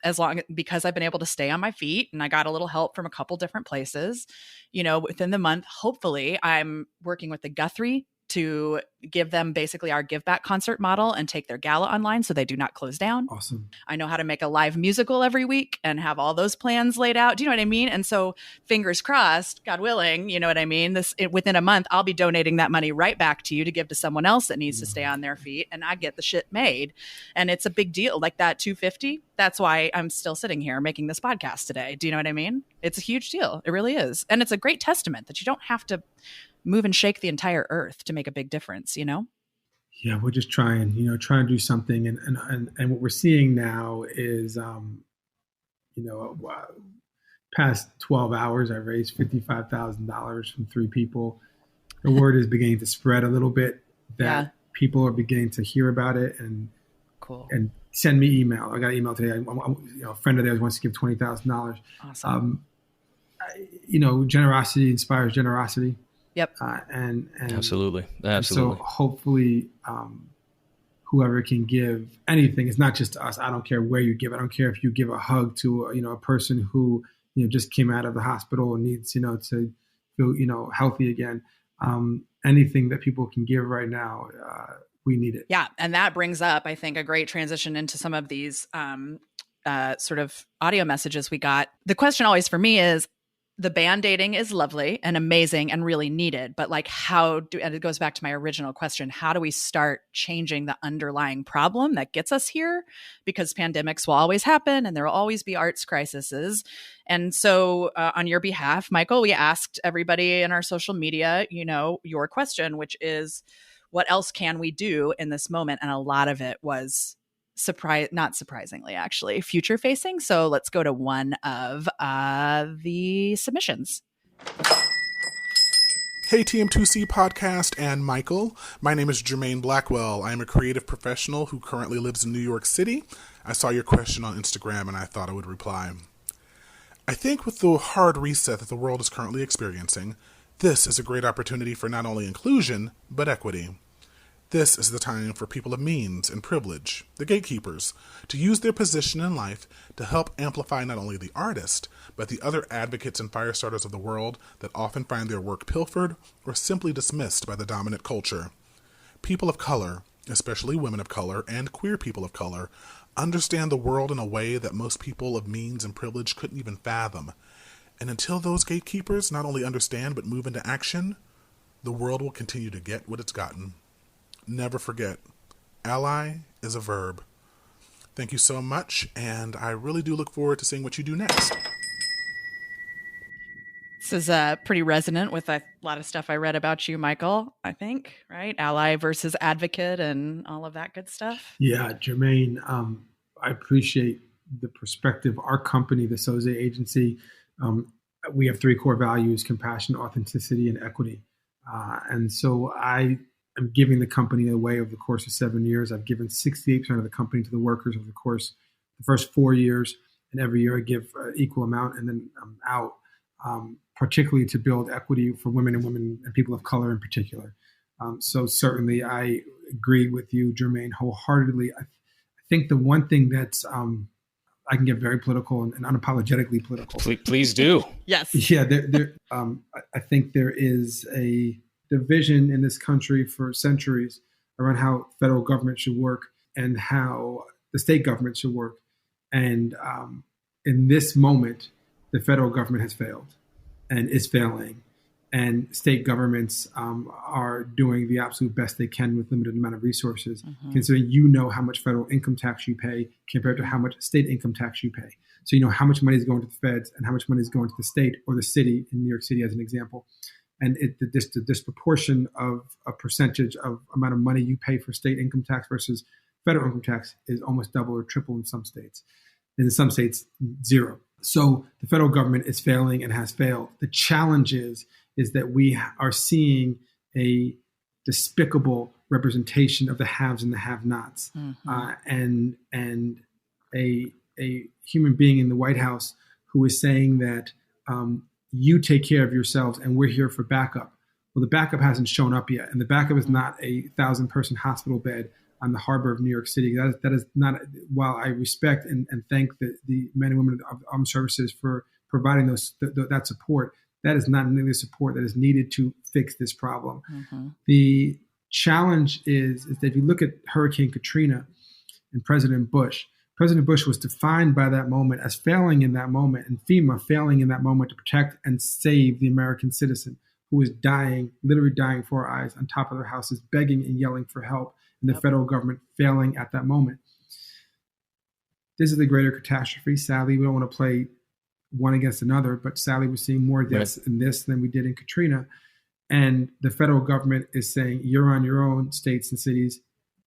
because I've been able to stay on my feet and I got a little help from a couple different places, within the month, hopefully I'm working with the Guthrie to give them basically our give back concert model and take their gala online so they do not close down. Awesome. I know how to make a live musical every week and have all those plans laid out. Do you know what I mean? And so fingers crossed, God willing, you know what I mean? Within a month, I'll be donating that money right back to you to give to someone else that needs to stay on their feet, and I get the shit made. And it's a big deal. Like that $250, that's why I'm still sitting here making this podcast today. Do you know what I mean? It's a huge deal. It really is. And it's a great testament that you don't have to move and shake the entire earth to make a big difference, Yeah, we're just trying to do something. And what we're seeing now is, past 12 hours, I raised $55,000 from 3 people. The word is beginning to spread a little bit that people are beginning to hear about it and send me email. I got an email today. A friend of theirs wants to give $20,000. Awesome. Generosity inspires generosity. Yep. And absolutely. So hopefully, whoever can give anything, it's not just to us. I don't care where you give. I don't care if you give a hug to a person who just came out of the hospital and needs to feel healthy again. Anything that people can give right now, we need it. Yeah, and that brings up, I think, a great transition into some of these sort of audio messages we got. The question always for me is, the band-aiding is lovely and amazing and really needed, but like and it goes back to my original question, how do we start changing the underlying problem that gets us here? Because pandemics will always happen and there will always be arts crises. And so on your behalf, Michael, we asked everybody in our social media, your question, which is, what else can we do in this moment? And a lot of it was not surprisingly, actually, future facing. So let's go to one of the submissions. Hey, TM2C podcast and Michael. My name is Jermaine Blackwell. I am a creative professional who currently lives in New York City. I saw your question on Instagram and I thought I would reply. I think with the hard reset that the world is currently experiencing, this is a great opportunity for not only inclusion, but equity. This is the time for people of means and privilege, the gatekeepers, to use their position in life to help amplify not only the artist, but the other advocates and fire starters of the world that often find their work pilfered or simply dismissed by the dominant culture. People of color, especially women of color and queer people of color, understand the world in a way that most people of means and privilege couldn't even fathom. And until those gatekeepers not only understand but move into action, the world will continue to get what it's gotten. Never forget, ally is a verb. Thank you so much, and I really do look forward to seeing what you do next. This is pretty resonant with a lot of stuff I read about you, Michael, I think, right? Ally versus advocate and all of that good stuff. Yeah, Jermaine, I appreciate the perspective. Our company, the Soze Agency, we have 3 core values: compassion, authenticity, and equity. And so I am giving the company away over the course of 7 years. I've given 68% of the company to the workers over the course of the first 4 years. And every year I give equal amount, and then I'm out, particularly to build equity for women and people of color in particular. So certainly I agree with you, Jermaine, wholeheartedly. I think the one thing that's, I can get very political and unapologetically political. Please do. Yes. Yeah. I think there is a division in this country for centuries around how federal government should work and how the state government should work. And in this moment, the federal government has failed and is failing. And state governments are doing the absolute best they can with limited amount of resources, considering how much federal income tax you pay compared to how much state income tax you pay. So you know how much money is going to the feds and how much money is going to the state or the city, in New York City as an example. And the disproportion of a percentage of amount of money you pay for state income tax versus federal income tax is almost double or triple in some states. And in some states, zero. So the federal government is failing and has failed. The challenge is that we are seeing a despicable representation of the haves and the have-nots, and a human being in the White House who is saying that you take care of yourselves and we're here for backup. Well, the backup hasn't shown up yet, and the backup is not a 1,000-person hospital bed on the harbor of New York City. That is not. While I respect and thank the men and women of the armed services for providing that support, that is not nearly the support that is needed to fix this problem. The challenge is that if you look at Hurricane Katrina and President Bush was defined by that moment as failing in that moment, and FEMA failing in that moment to protect and save the American citizen who was dying, literally dying before our eyes on top of their houses, begging and yelling for help, and the federal government failing at that moment. This is the greater catastrophe. Sadly, we don't want to play one against another, but sadly, we're seeing more deaths in this than we did in Katrina. And the federal government is saying, you're on your own, states and cities,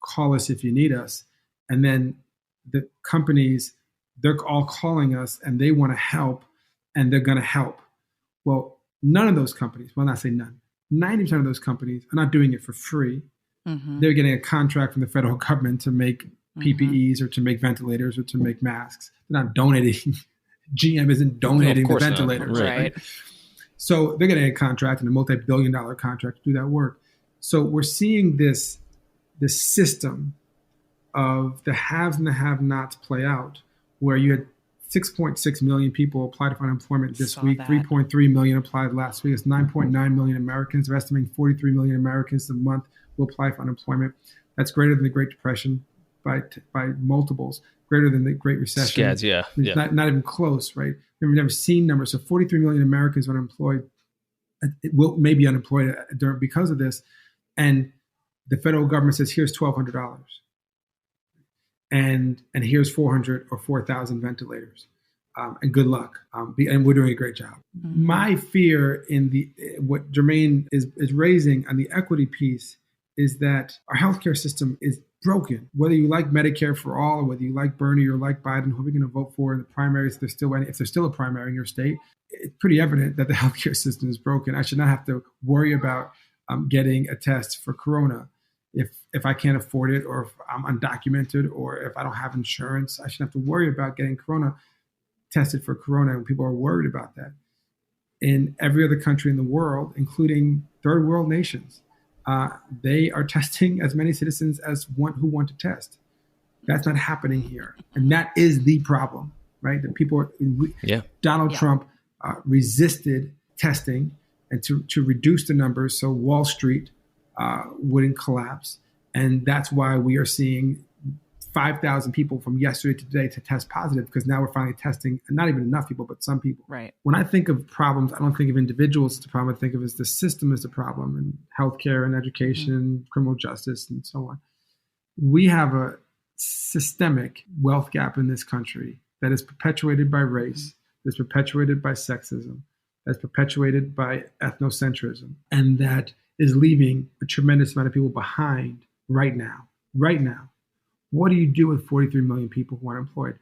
call us if you need us. And then the companies, they're all calling us and they want to help and they're going to help. Well, none of those companies, well, not say none, 90% of those companies are not doing it for free. They're getting a contract from the federal government to make PPEs or to make ventilators or to make masks. They're not donating. GM isn't donating the ventilators, right? So they're getting a contract and a multi-billion-dollar contract to do that work. So we're seeing this system of the haves and the have-nots play out, where you had 6.6 million people applied for unemployment this week, 3.3 million applied last week. It's 9.9 million Americans. They're estimating 43 million Americans a month will apply for unemployment. That's greater than the Great Depression by multiples, greater than the Great Recession. Scads, yeah. Not even close, right? We've never seen numbers. So 43 million Americans are unemployed. It will maybe unemployed because of this. And the federal government says, here's $1,200. And here's 400 or 4,000 ventilators. And good luck. And we're doing a great job. My fear in what Jermaine is raising on the equity piece is that our healthcare system is broken. Whether you like Medicare for all, or whether you like Bernie or like Biden, who are we going to vote for in the primaries? If there's still a primary in your state, it's pretty evident that the healthcare system is broken. I should not have to worry about getting a test for corona if I can't afford it, or if I'm undocumented, or if I don't have insurance. I shouldn't have to worry about getting corona tested for corona, and people are worried about that. In every other country in the world, including third world nations, they are testing as many citizens as who want to test. That's not happening here. And that is the problem, right? That people Donald Trump resisted testing and to reduce the numbers so Wall Street wouldn't collapse. And that's why we are seeing 5,000 people from yesterday to today to test positive, because now we're finally testing, and not even enough people, but some people. Right. When I think of problems, I don't think of individuals as the problem. I think of as the system as the problem, and healthcare and education, criminal justice, and so on. We have a systemic wealth gap in this country that is perpetuated by race, that's perpetuated by sexism, that's perpetuated by ethnocentrism, and that is leaving a tremendous amount of people behind right now. What do you do with 43 million people who are unemployed?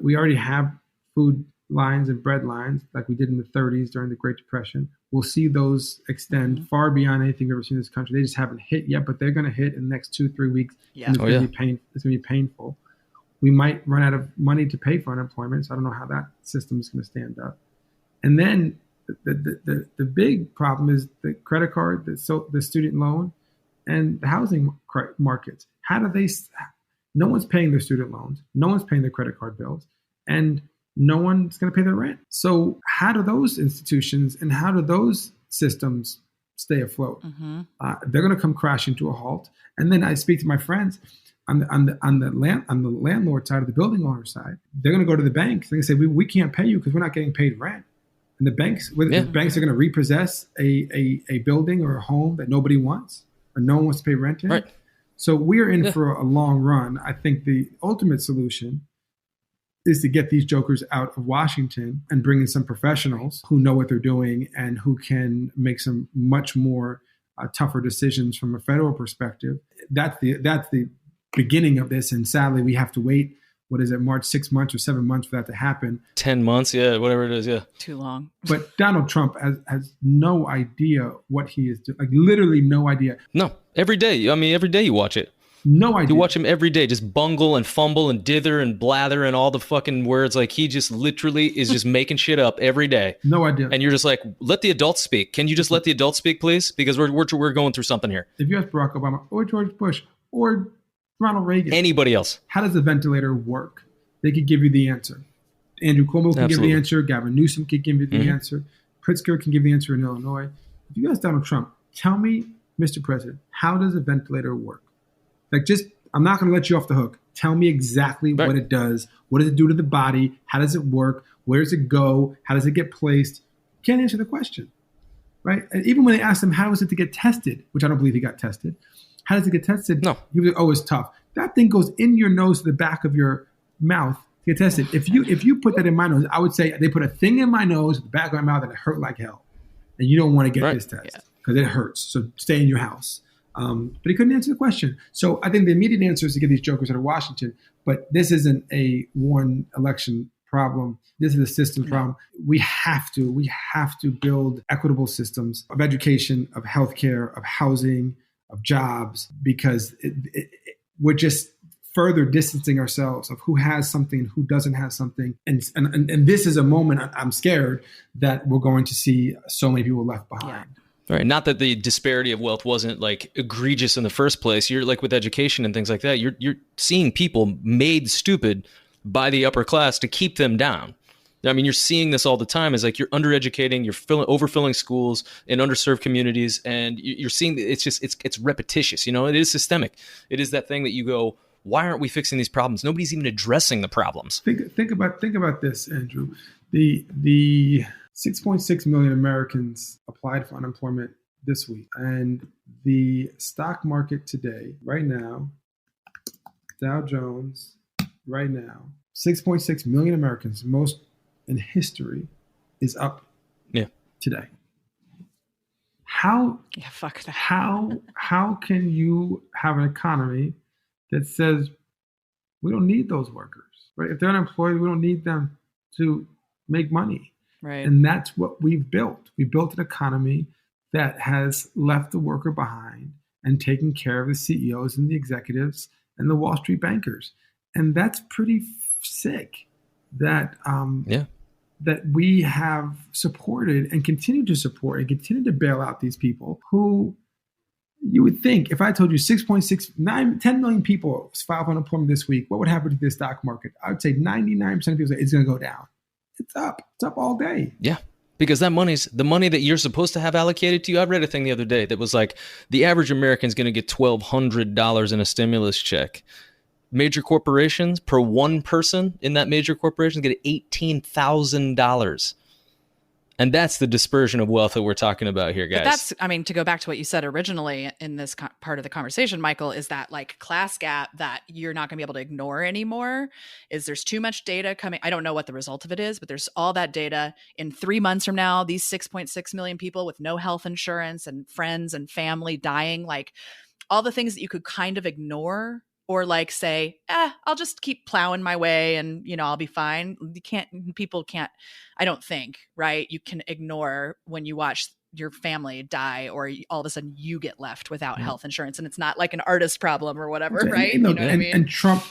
We already have food lines and bread lines like we did in the 30s during the Great Depression. We'll see those extend far beyond anything we've ever seen in this country. They just haven't hit yet, but they're going to hit in the next 2-3 weeks. Yeah. And it's going to be painful. We might run out of money to pay for unemployment, so I don't know how that system is going to stand up. And then the big problem is the credit card, the student loan, and the housing markets. How do they? No one's paying their student loans. No one's paying their credit card bills, and no one's going to pay their rent. So how do those institutions and how do those systems stay afloat? They're going to come crashing to a halt. And then I speak to my friends on the landlord side, of the building owner side. They're going to go to the banks. They're going to say, we can't pay you because we're not getting paid rent. And the banks are going to repossess a building or a home that nobody wants or no one wants to pay rent in. Right. So we're in for a long run. I think the ultimate solution is to get these jokers out of Washington and bring in some professionals who know what they're doing and who can make some much more tougher decisions from a federal perspective. That's the beginning of this. And sadly, we have to wait, 6 months or 7 months for that to happen. 10 months, yeah, whatever it is, yeah. Too long. But Donald Trump has no idea what he is doing, like literally no idea. No, every day. I mean, every day you watch it. No idea. You watch him every day, just bungle and fumble and dither and blather and all the fucking words. Like he just literally is just making shit up every day. No idea. And you're just like, let the adults speak. Can you just let the adults speak, please? Because we're going through something here. If you ask Barack Obama or George Bush or Ronald Reagan, anybody else, how does the ventilator work? They could give you the answer. Andrew Cuomo can give you the answer. Gavin Newsom can give you the answer. Pritzker can give the answer in Illinois. If you ask Donald Trump, tell me, Mr. President, how does a ventilator work? I'm not going to let you off the hook. Tell me exactly what it does. What does it do to the body? How does it work? Where does it go? How does it get placed? Can't answer the question, right? And even when they asked him, how is it to get tested, which I don't believe he got tested. How does it get tested? No. He was like, it's tough. That thing goes in your nose to the back of your mouth to get tested. If you put that in my nose, I would say they put a thing in my nose, the back of my mouth, and it hurt like hell. And you don't want to get this test because it hurts. So stay in your house. But he couldn't answer the question. So I think the immediate answer is to get these jokers out of Washington. But this isn't a one election problem. This is a system problem. We have to build equitable systems of education, of healthcare, of housing, of jobs, because we're just further distancing ourselves of who has something, who doesn't have something. And this is a moment I'm scared that we're going to see so many people left behind. Yeah. Right. Not that the disparity of wealth wasn't like egregious in the first place. You're like with education and things like that. You're seeing people made stupid by the upper class to keep them down. I mean, you're seeing this all the time. Is like you're undereducating, you're overfilling schools in underserved communities, and you're seeing it's repetitious. You know, it is systemic. It is that thing that you go, why aren't we fixing these problems? Nobody's even addressing the problems. Think about this, Andrew. The 6.6 million Americans applied for unemployment this week. And the stock market today, right now, Dow Jones, right now, 6.6 million Americans, most in history, is up today. How can you have an economy that says we don't need those workers, right? If they're unemployed, we don't need them to make money. Right. And that's what we've built. We built an economy that has left the worker behind and taken care of the CEOs and the executives and the Wall Street bankers. And that's pretty sick that that we have supported and continue to support and continue to bail out these people who you would think, if I told you 10 million people filed for unemployment this week, what would happen to the stock market? I would say 99% of people say it's going to go down. It's up. It's up all day. Yeah. Because that money's the money that you're supposed to have allocated to you. I read a thing the other day that was like the average American is going to get $1,200 in a stimulus check. Major corporations, per one person in that major corporation, get $18,000. And that's the dispersion of wealth that we're talking about here, guys. But that's, I mean, to go back to what you said originally in this part of the conversation, Michael, is that like class gap that you're not going to be able to ignore anymore. There's too much data coming. I don't know what the result of it is, but there's all that data. In 3 months from now, these 6.6 million people with no health insurance and friends and family dying, like all the things that you could kind of ignore or like say, I'll just keep plowing my way and, I'll be fine. People can't, I don't think, right? You can ignore when you watch your family die, or all of a sudden you get left without health insurance, and it's not like an artist problem or whatever, right? You know what I mean? And Trump,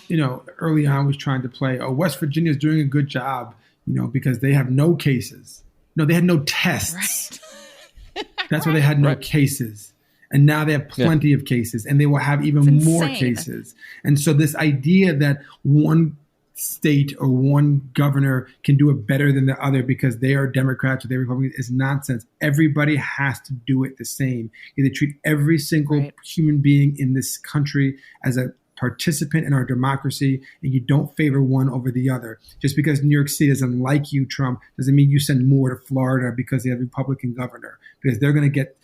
early on was trying to play, West Virginia is doing a good job, because they have no cases. No, they had no tests. Right. That's why they had no cases. And now they have plenty of cases, and they will have even more cases. And so this idea that one state or one governor can do it better than the other because they are Democrats or they're Republicans is nonsense. Everybody has to do it the same. You treat every single human being in this country as a participant in our democracy, and you don't favor one over the other. Just because New York City doesn't like you, Trump, doesn't mean you send more to Florida because they have a Republican governor. Because they're going to get,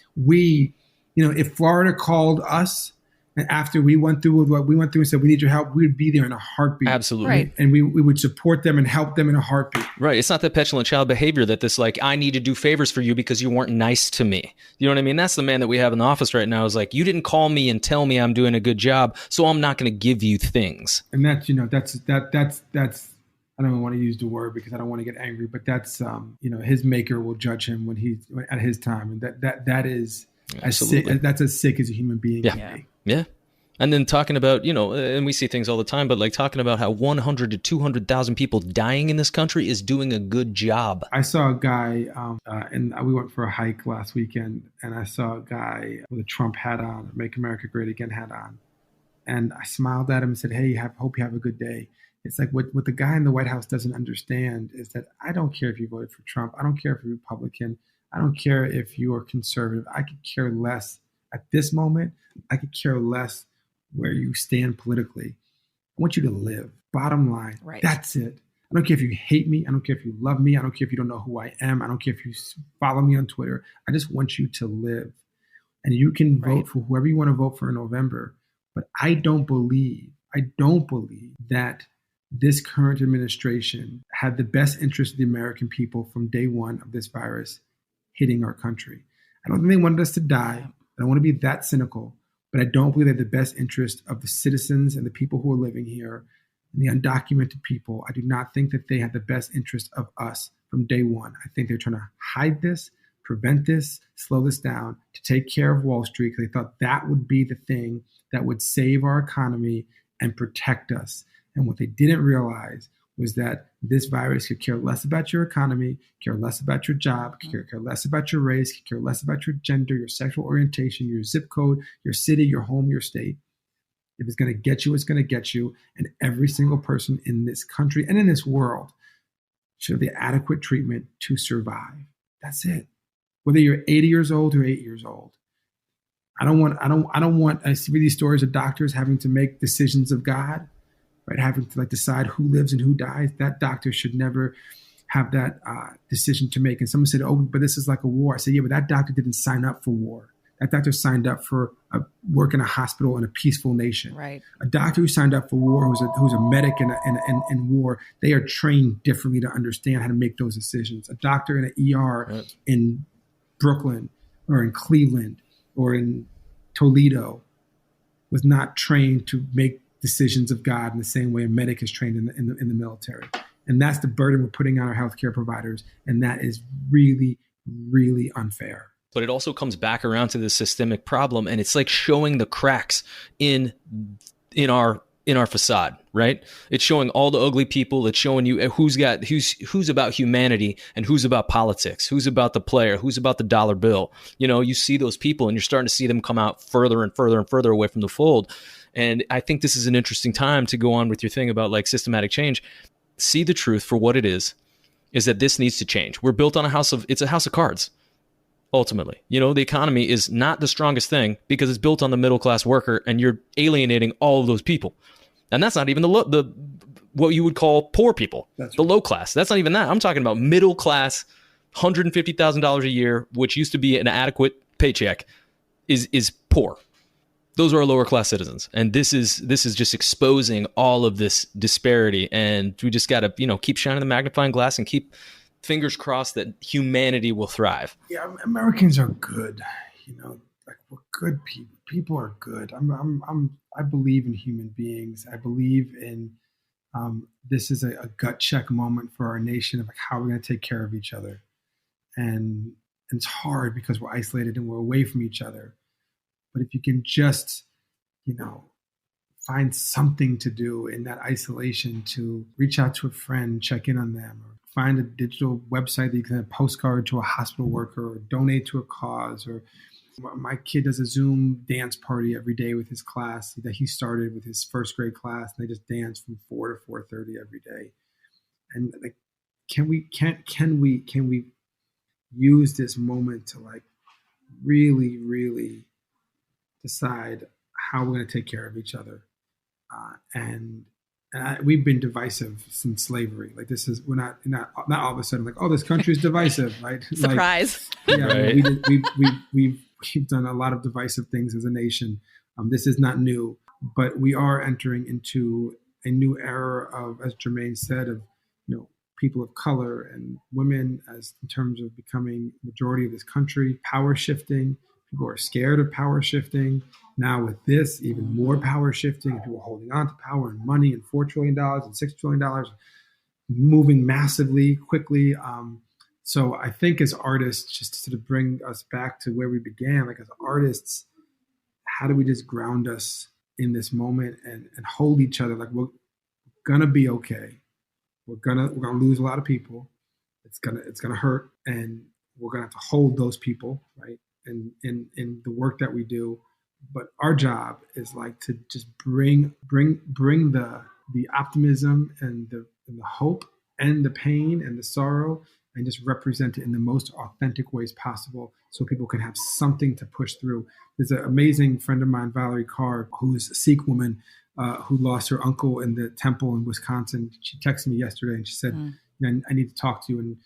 if Florida called us, and after we went through with what we went through and said, we need your help, we would be there in a heartbeat. Absolutely. Right. And we would support them and help them in a heartbeat. Right. It's not that petulant child behavior that this I need to do favors for you because you weren't nice to me. You know what I mean? That's the man that we have in the office right now is like, you didn't call me and tell me I'm doing a good job, so I'm not going to give you things. And that's, that's I don't want to use the word because I don't want to get angry, but that's, his maker will judge him at his time. And that is as sick, that's as sick as a human being can be. Yeah. And then talking about, and we see things all the time, but talking about how 100 to 200,000 people dying in this country is doing a good job. I saw a guy, and we went for a hike last weekend, and I saw a guy with a Trump hat on, Make America Great Again hat on. And I smiled at him and said, hey, hope you have a good day. It's like what the guy in the White House doesn't understand is that I don't care if you voted for Trump. I don't care if you're Republican. I don't care if you are conservative. I could care less at this moment. I could care less where you stand politically. I want you to live. Bottom line. Right. That's it. I don't care if you hate me. I don't care if you love me. I don't care if you don't know who I am. I don't care if you follow me on Twitter. I just want you to live. And you can vote for whoever you want to vote for in November. But I don't believe that this current administration had the best interest of the American people from day one of this virus hitting our country. I don't think they wanted us to die. I don't want to be that cynical, but I don't believe they have the best interest of the citizens and the people who are living here and the undocumented people. I do not think that they had the best interest of us from day one. I think they're trying to hide this, prevent this, slow this down, to take care of Wall Street, because they thought that would be the thing that would save our economy and protect us. And what they didn't realize was that this virus could care less about your economy, care less about your job, care less about your race, care less about your gender, your sexual orientation, your zip code, your city, your home, your state. If it's going to get you, it's going to get you. And every single person in this country and in this world should have the adequate treatment to survive. That's it. Whether you're 80 years old or 8 years old. I don't want I see these stories of doctors having to make decisions of God, right? Having to decide who lives and who dies. That doctor should never have that decision to make. And someone said, oh, but this is like a war. I said, yeah, but that doctor didn't sign up for war. That doctor signed up for work in a hospital in a peaceful nation. Right. A doctor who signed up for war, who's a medic in war, they are trained differently to understand how to make those decisions. A doctor in an ER in Brooklyn or in Cleveland or in Toledo was not trained to make decisions of God in the same way a medic is trained in the military. And that's the burden we're putting on our healthcare providers. And that is really, really unfair. But it also comes back around to this systemic problem, and it's like showing the cracks in our facade, right? It's showing all the ugly people. It's showing you who's about humanity and who's about politics, who's about the player, who's about the dollar bill. You see those people, and you're starting to see them come out further and further and further away from the fold. And I think this is an interesting time to go on with your thing about systematic change. See the truth for what it is that this needs to change. We're built on it's a house of cards. Ultimately, the economy is not the strongest thing because it's built on the middle class worker, and you're alienating all of those people. And that's not even the what you would call poor people, the low class. That's not even that. I'm talking about middle class, $150,000 a year, which used to be an adequate paycheck, is poor. Those are our lower class citizens, and this is just exposing all of this disparity. And we just got to keep shining the magnifying glass and keep fingers crossed that humanity will thrive. Yeah, Americans are good. we're good people. People are good. I believe in human beings. I believe in this is a gut check moment for our nation of like how we're going to take care of each other. And it's hard because we're isolated and we're away from each other. But if you can just, find something to do in that isolation, to reach out to a friend, check in on them, or find a digital website that you can send a postcard to a hospital worker, or donate to a cause. Or my kid does a Zoom dance party every day with his class that he started with his first grade class, and they just dance from 4 to 4:30 every day. And like, can we use this moment to like really, really decide how we're going to take care of each other? We've been divisive since slavery. Like we're not all of a sudden like, oh, this country is divisive, right? Surprise. Like, yeah, right. We've done a lot of divisive things as a nation. This is not new, but we are entering into a new era of, as Jermaine said, of people of color and women as in terms of becoming majority of this country, power shifting. People are scared of power shifting. Now with this, even more power shifting, and people are holding on to power and money and $4 trillion and $6 trillion, moving massively, quickly. So I think as artists, just to sort of bring us back to where we began, like as artists, how do we just ground us in this moment and hold each other? Like we're gonna be okay. We're gonna lose a lot of people. It's gonna hurt, and we're gonna have to hold those people, right? In the work that we do. But our job is like to just bring the optimism and the hope and the pain and the sorrow, and just represent it in the most authentic ways possible so people can have something to push through. There's an amazing friend of mine, Valerie Carr, who is a Sikh woman who lost her uncle in the temple in Wisconsin. She texted me yesterday and she said, I need to talk to you.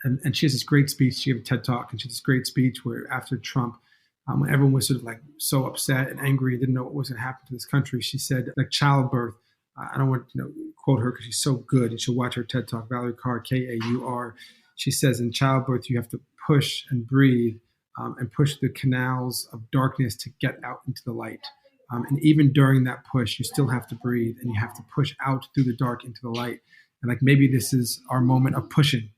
And she has this great speech. She gave a TED Talk, and she had this great speech where after Trump, when everyone was sort of like so upset and angry and didn't know what was going to happen to this country, she said, like childbirth, I don't want to quote her because she's so good, and she'll watch her TED Talk, Valerie Carr, Kaur. She says in childbirth, you have to push and breathe and push the canals of darkness to get out into the light. And even during that push, you still have to breathe, and you have to push out through the dark into the light. And like maybe this is our moment of pushing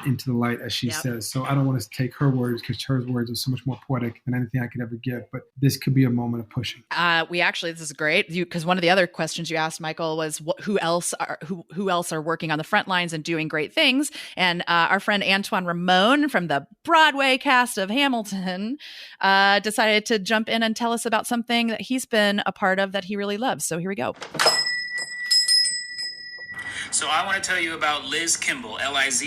into the light, as she says. So I don't want to take her words because her words are so much more poetic than anything I could ever give. But this could be a moment of pushing. This is great because one of the other questions you asked, Michael, was who else are working on the front lines and doing great things. And our friend Antoine Ramon from the Broadway cast of Hamilton decided to jump in and tell us about something that he's been a part of that he really loves. So here we go. So I want to tell you about Liz Kimball, Lizkimball.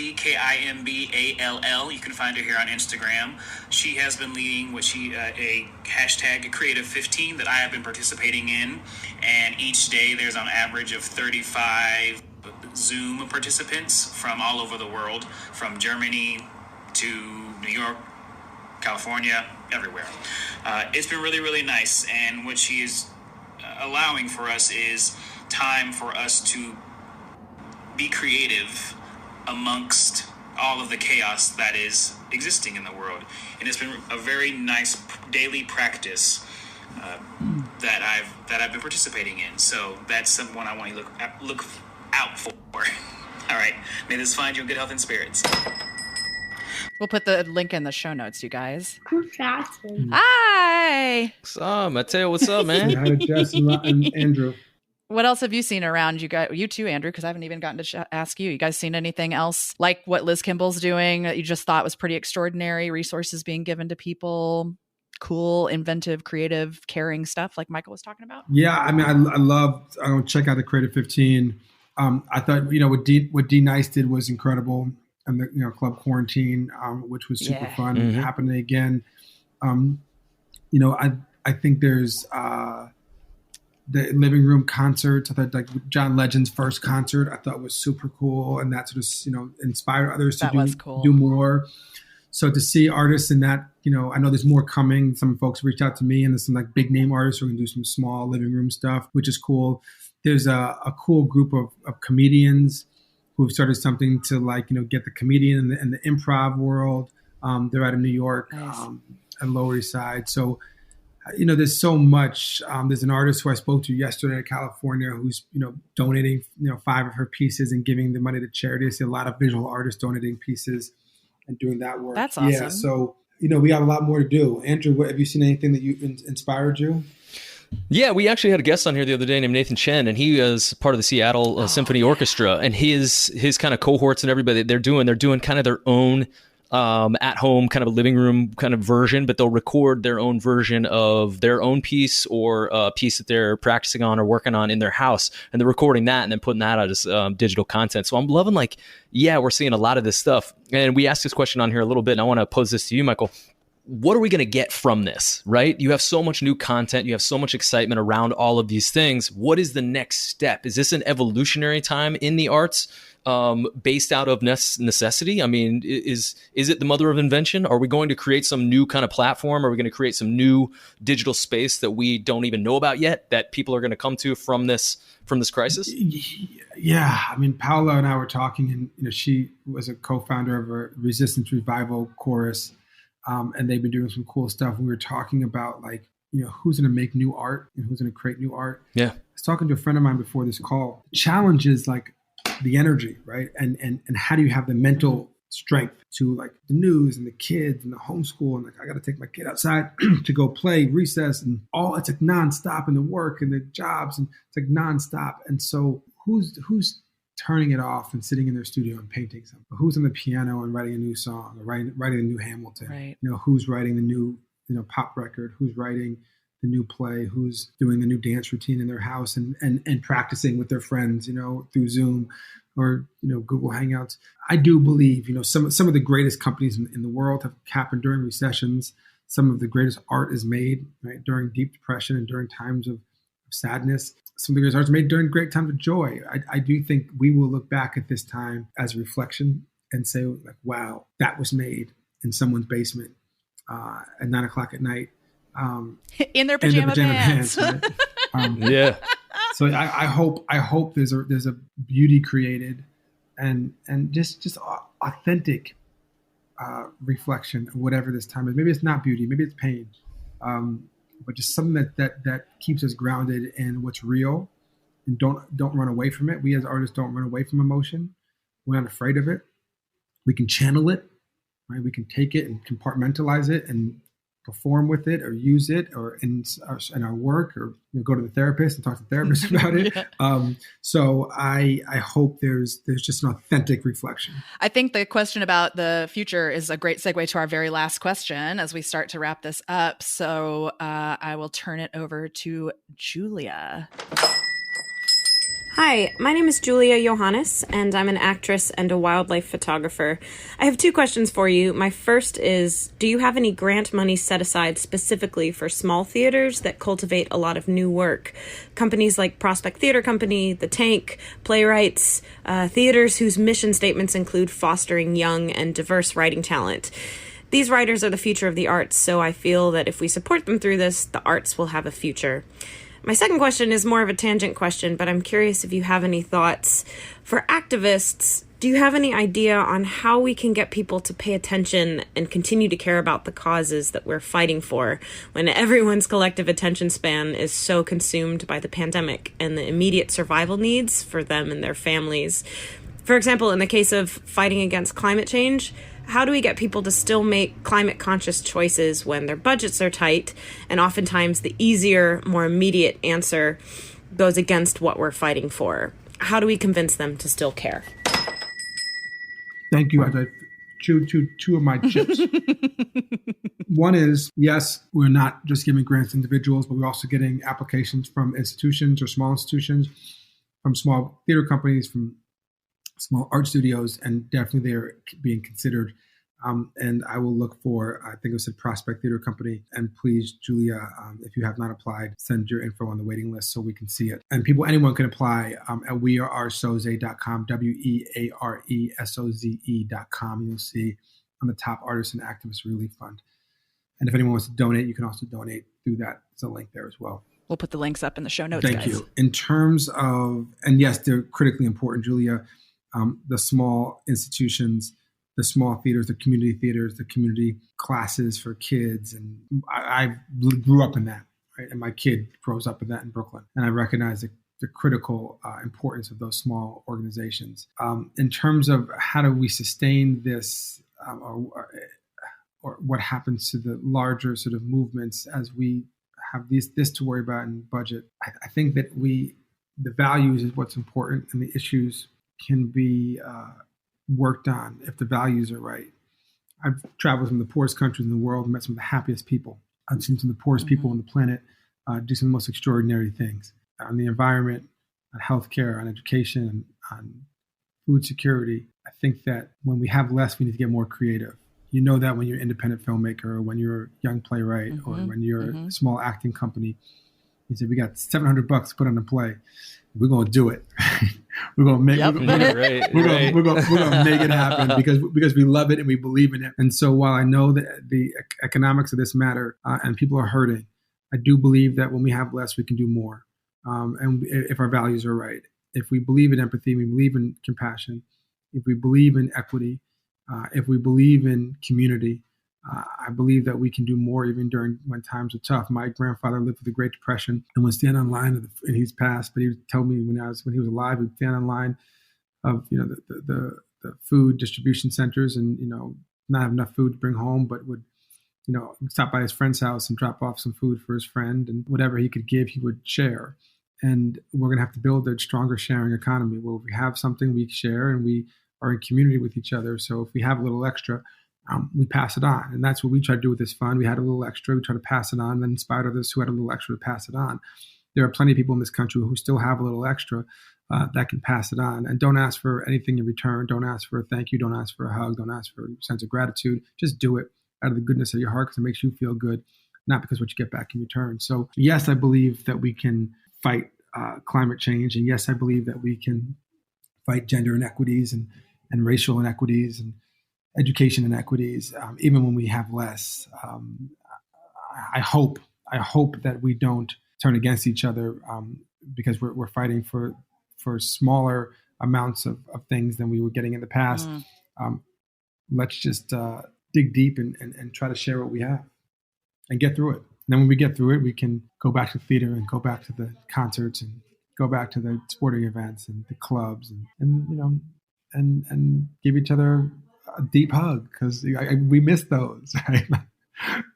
You can find her here on Instagram. She has been leading a hashtag Creative 15 that I have been participating in. And each day there's on average of 35 Zoom participants from all over the world, from Germany to New York, California, everywhere. It's been really, really nice. And what she is allowing for us is time for us to be creative amongst all of the chaos that is existing in the world. And it's been a very nice daily practice that I've been participating in. So that's someone I want you to look out for. All right. May this find you in good health and spirits. We'll put the link in the show notes, you guys. Hi. What's up, Mateo? What's up, man? Hi, Jess and Andrew. What else have you seen around you too, Andrew? Because I haven't even gotten to ask you. You guys seen anything else like what Liz Kimball's doing that you just thought was pretty extraordinary? Resources being given to people, cool, inventive, creative, caring stuff like Michael was talking about? Yeah, I mean, I don't check out the Creative 15. I thought, what D Nice did was incredible. And the Club Quarantine, which was super fun, happening again. I think there's the living room concerts. I thought like John Legend's first concert, I thought was super cool, and that sort of inspired others to do more. So to see artists in that, I know there's more coming. Some folks reached out to me, and there's some like big name artists who are going to do some small living room stuff, which is cool. There's a cool group of comedians who've started something to get the comedian and the improv world. They're out of New York, nice. And Lower East Side. So there's so much. There's an artist who I spoke to yesterday in California who's, donating, 5 of her pieces and giving the money to charity. I see a lot of visual artists donating pieces and doing that work. That's awesome. Yeah. So, we have a lot more to do. Andrew, have you seen anything that inspired you? Yeah, we actually had a guest on here the other day named Nathan Chen, and he is part of the Seattle Symphony Orchestra, and his kind of cohorts and everybody they're doing kind of their own at home kind of a living room kind of version, but they'll record their own version of their own piece or a piece that they're practicing on or working on in their house, and they're recording that and then putting that out as digital content. So I'm loving we're seeing a lot of this stuff, and we asked this question on here a little bit, and I want to pose this to you, Michael. What are we going to get from this, right? You have so much new content. You have so much excitement around all of these things. What is the next step? Is this an evolutionary time in the arts based out of necessity? I mean, is it the mother of invention? Are we going to create some new kind of platform? Are we going to create some new digital space that we don't even know about yet that people are going to come to from this crisis? Yeah. I mean, Paola and I were talking, and she was a co-founder of a Resistance Revival chorus. And they've been doing some cool stuff. We were talking about who's going to make new art and who's going to create new art. Yeah. I was talking to a friend of mine before this call. Challenge is the energy, right? And how do you have the mental strength to the news and the kids and the homeschool, and I got to take my kid outside to go play recess and all. It's nonstop, and the work and the jobs, and it's nonstop. And so who's turning it off and sitting in their studio and painting something? Who's on the piano and writing a new song or writing a new Hamilton? Right. Who's writing the new pop record? Who's writing the new play? Who's doing the new dance routine in their house and practicing with their friends, through Zoom or Google Hangouts? I do believe some of the greatest companies in the world have happened during recessions. Some of the greatest art is made during deep depression and during times of sadness. Some of the greatest art is made during great times of joy. I do think we will look back at this time as a reflection and say, wow, that was made in someone's basement at 9:00 at night. In their pajama pants. Right? Yeah. So I hope there's a beauty created and just authentic reflection of whatever this time is. Maybe it's not beauty, maybe it's pain. But just something that keeps us grounded in what's real and don't run away from it. We as artists don't run away from emotion. We're not afraid of it. We can channel it, right? We can take it and compartmentalize it and perform with it or use it or in our work or go to the therapist and talk to the therapist about it. Yeah. So I hope there's just an authentic reflection. I think the question about the future is a great segue to our very last question as we start to wrap this up. So I will turn it over to Julia. Hi, my name is Julia Johannes, and I'm an actress and a wildlife photographer. I have 2 questions for you. My first is, do you have any grant money set aside specifically for small theaters that cultivate a lot of new work? Companies like Prospect Theater Company, The Tank, Playwrights, theaters whose mission statements include fostering young and diverse writing talent. These writers are the future of the arts, so I feel that if we support them through this, the arts will have a future. My second question is more of a tangent question, but I'm curious if you have any thoughts. For activists, do you have any idea on how we can get people to pay attention and continue to care about the causes that we're fighting for when everyone's collective attention span is so consumed by the pandemic and the immediate survival needs for them and their families? For example, in the case of fighting against climate change, how do we get people to still make climate-conscious choices when their budgets are tight, and oftentimes the easier, more immediate answer goes against what we're fighting for? How do we convince them to still care? Thank you. Two of my chips. One is, yes, we're not just giving grants to individuals, but we're also getting applications from institutions or small institutions, from small theater companies, from small art studios, and definitely they're being considered. And I will look for, I think it was a Prospect Theater Company. And please, Julia, if you have not applied, send your info on the waiting list so we can see it. And anyone can apply at wearearsoze.com, wearesoze.com. You'll see on the top Artists and Activists Relief Fund. And if anyone wants to donate, you can also donate through that. There's a link there as well. We'll put the links up in the show notes, Thank guys. you. In terms of, and yes, they're critically important, Julia, the small institutions, the small theaters, the community classes for kids. And I grew up in that, right? And my kid grows up in that in Brooklyn. And I recognize the critical importance of those small organizations. In terms of how do we sustain this, or what happens to the larger sort of movements as we have this to worry about in budget, I think that the values is what's important, and the issues can be worked on if the values are right. I've traveled from the poorest countries in the world and met some of the happiest people. I've seen some of the poorest people on the planet do some of the most extraordinary things on the environment, on healthcare, on education, on food security. I think that when we have less, we need to get more creative. You know that when you're an independent filmmaker, or when you're a young playwright, or when you're a small acting company, you say, we got $700 to put on a play. We're going to do it. We're going to make we're going to make it happen because we love it and we believe in it. And so while I know that the economics of this matter and people are hurting, I do believe that when we have less, we can do more. And if our values are right, if we believe in empathy, we believe in compassion, if we believe in equity, if we believe in community, I believe that we can do more even during when times are tough. My grandfather lived through the Great Depression and would stand on line, and he's passed, but he would tell me when he was alive, he'd stand on line of the food distribution centers, and not have enough food to bring home, but would stop by his friend's house and drop off some food for his friend, and whatever he could give, he would share. And we're going to have to build a stronger sharing economy where if we have something, we share, and we are in community with each other. So if we have a little extra, we pass it on. And that's what we try to do with this fund. We had a little extra, we try to pass it on, and then inspired others who had a little extra to pass it on. There are plenty of people in this country who still have a little extra that can pass it on. And don't ask for anything in return. Don't ask for a thank you. Don't ask for a hug. Don't ask for a sense of gratitude. Just do it out of the goodness of your heart because it makes you feel good, not because what you get back in return. So yes, I believe that we can fight climate change. And yes, I believe that we can fight gender inequities and racial inequities and education inequities, even when we have less. I hope that we don't turn against each other because we're fighting for smaller amounts of things than we were getting in the past. Let's just dig deep and try to share what we have and get through it. And then when we get through it, we can go back to theater and go back to the concerts and go back to the sporting events and the clubs and give each other a deep hug because we miss those. Right?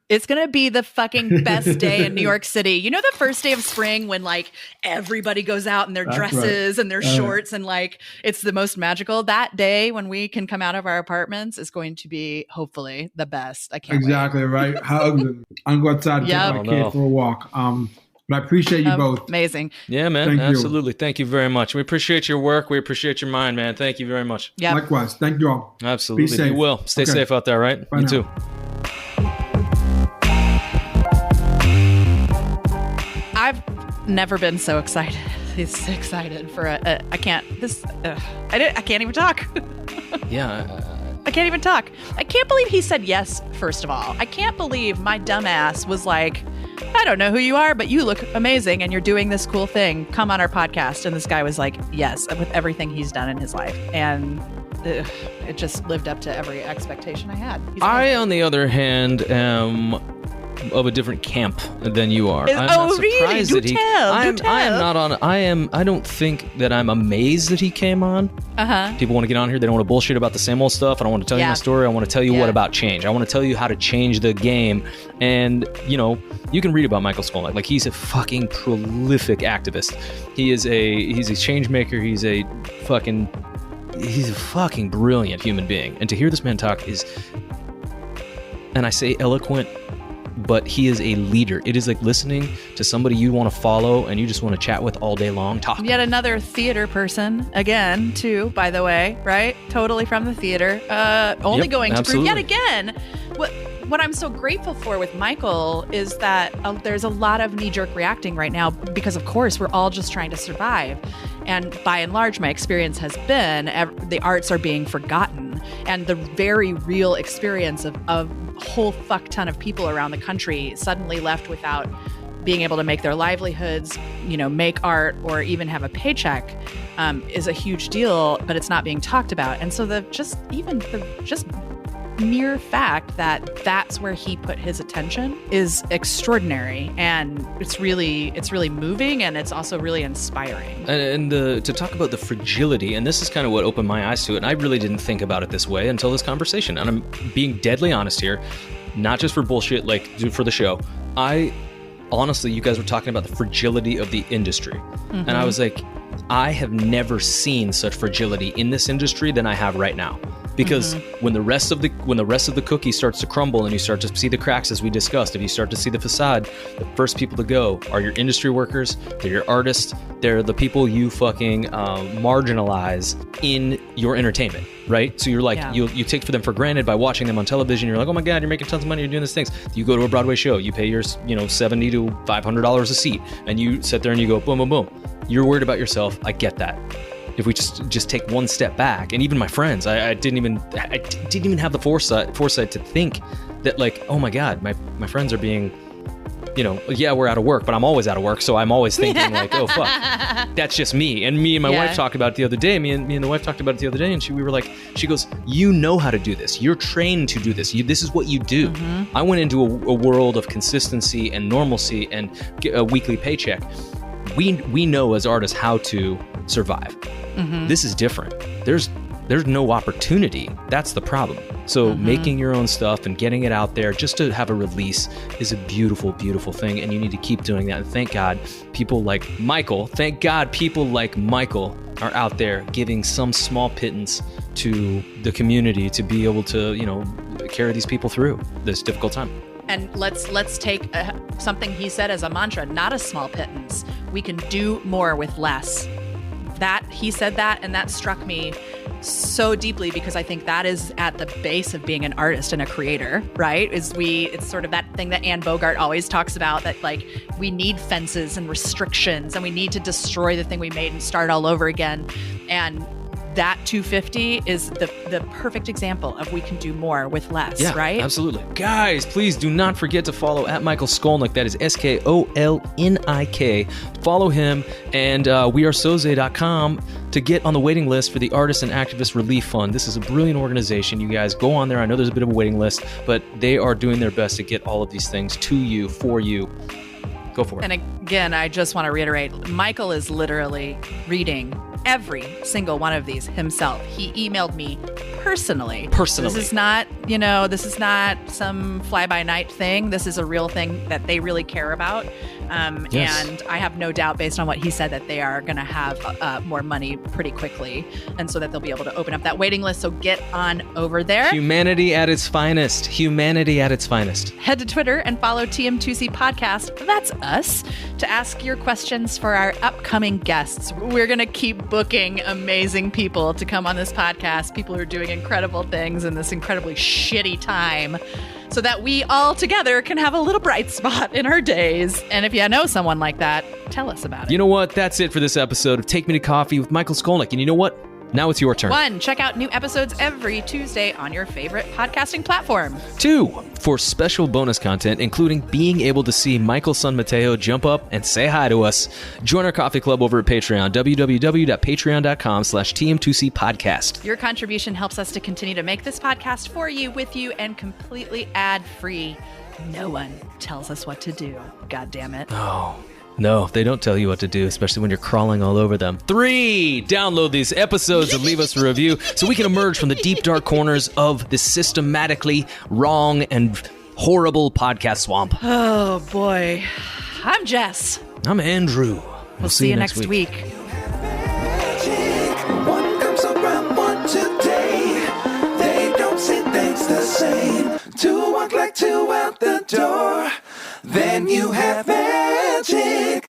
It's going to be the fucking best day in New York City. You know, the first day of spring when like everybody goes out in their dresses and their shorts and like it's the most magical. That day when we can come out of our apartments is going to be hopefully the best. I can't wait. Right. Hugs. And I'm going outside and take my kid for a walk. But I appreciate you both. Amazing. Yeah, man. Absolutely. Thank you very much. We appreciate your work. We appreciate your mind, man. Thank you very much. Yeah. Likewise. Thank you all. Absolutely. Be safe. You will. Stay safe out there, right? Bye you now. too. I've never been so excited. He's excited for I can't even talk. Yeah. I can't even talk. I can't believe he said yes, first of all. I can't believe my dumbass was like, I don't know who you are, but you look amazing and you're doing this cool thing. Come on our podcast. And this guy was like, yes, with everything he's done in his life. And it just lived up to every expectation I had. I, on the other hand, am of a different camp than you are. I'm not surprised really? that he. I am not on. I don't think that I'm amazed that he came on. People want to get on here. They don't want to bullshit about the same old stuff. I don't want to tell you my story. I want to tell you what about change. I want to tell you how to change the game. And you can read about Michael Skolnik. Like he's a fucking prolific activist. He's a change maker. He's a fucking brilliant human being. And to hear this man talk is, and I say eloquent, but he is a leader. It is like listening to somebody you want to follow and you just want to chat with all day long. Talk. Yet another theater person, again, too, by the way, right? Totally from the theater. Only going to prove yet again. What I'm so grateful for with Michael is that there's a lot of knee-jerk reacting right now because, of course, we're all just trying to survive. And by and large, my experience has been the arts are being forgotten. And the very real experience of a whole fuck ton of people around the country suddenly left without being able to make their livelihoods, make art or even have a paycheck. is a huge deal, but it's not being talked about. And so the mere fact that that's where he put his attention is extraordinary, and it's really moving, and it's also really inspiring. And to talk about the fragility, and this is kind of what opened my eyes to it, and I really didn't think about it this way until this conversation, and I'm being deadly honest here, not just for bullshit, like for the show. Honestly, you guys were talking about the fragility of the industry, and I was like, I have never seen such fragility in this industry than I have right now. Because when the rest of the cookie starts to crumble and you start to see the cracks, as we discussed, if you start to see the facade, the first people to go are your industry workers, they're your artists, they're the people you fucking marginalize in your entertainment, right? So you're like, you take for them for granted by watching them on television. You're like, oh my God, you're making tons of money, you're doing these things. You go to a Broadway show, you pay your $70 to $500 a seat, and you sit there and you go, boom, boom, boom. You're worried about yourself. I get that. If we just take one step back, and even my friends, I didn't even have the foresight to think that, like, oh my God, my friends are being, we're out of work, but I'm always out of work, so I'm always thinking like, oh fuck, that's just me. And me and my wife talked about it the other day. Me and the wife talked about it the other day, and we were like, she goes, you know how to do this. You're trained to do this. This is what you do. I went into a world of consistency and normalcy and get a weekly paycheck. We know as artists how to survive. This is different. There's no opportunity. That's the problem. So making your own stuff and getting it out there just to have a release is a beautiful, beautiful thing. And you need to keep doing that. And thank God people like Michael are out there giving some small pittance to the community to be able to, carry these people through this difficult time. And let's take something he said as a mantra, not a small pittance. We can do more with less. That he said that, and that struck me so deeply, because I think that is at the base of being an artist and a creator, right? It's sort of that thing that Anne Bogart always talks about, that like we need fences and restrictions, and we need to destroy the thing we made and start all over again. And that 250 is the perfect example of we can do more with less, right? Absolutely. Guys, please do not forget to follow at Michael Skolnik. That is Skolnik. Follow him, and wearesoze.com to get on the waiting list for the Artist and Activist Relief Fund. This is a brilliant organization. You guys go on there. I know there's a bit of a waiting list, but they are doing their best to get all of these things to you, for you. Go for it. And again, I just want to reiterate, Michael is literally reading every single one of these himself. He emailed me personally. This is not, some fly-by-night thing. This is a real thing that they really care about. Yes. And I have no doubt, based on what he said, that they are going to have more money pretty quickly, and so that they'll be able to open up that waiting list. So get on over there. Humanity at its finest. Head to Twitter and follow TM2C Podcast. That's us, to ask your questions for our upcoming guests. We're going to keep booking amazing people to come on this podcast, people who are doing incredible things in this incredibly shitty time, so that we all together can have a little bright spot in our days. And if you know someone like that, tell us about it. You know what? That's it for this episode of Take Me to Coffee with Michael Skolnik. And you know what? Now it's your turn. 1, check out new episodes every Tuesday on your favorite podcasting platform. 2, for special bonus content, including being able to see Michael's son Mateo jump up and say hi to us, join our coffee club over at Patreon, www.patreon.com/TM2C podcast. Your contribution helps us to continue to make this podcast for you, with you, and completely ad-free. No one tells us what to do. God damn it. Oh. No, they don't tell you what to do, especially when you're crawling all over them. 3, download these episodes and leave us a review so we can emerge from the deep, dark corners of this systematically wrong and horrible podcast swamp. Oh, boy. I'm Jess. I'm Andrew. We'll see you next week. One comes around, one today. They don't see things the same. 2 walk like 2 out the door. Then you have magic.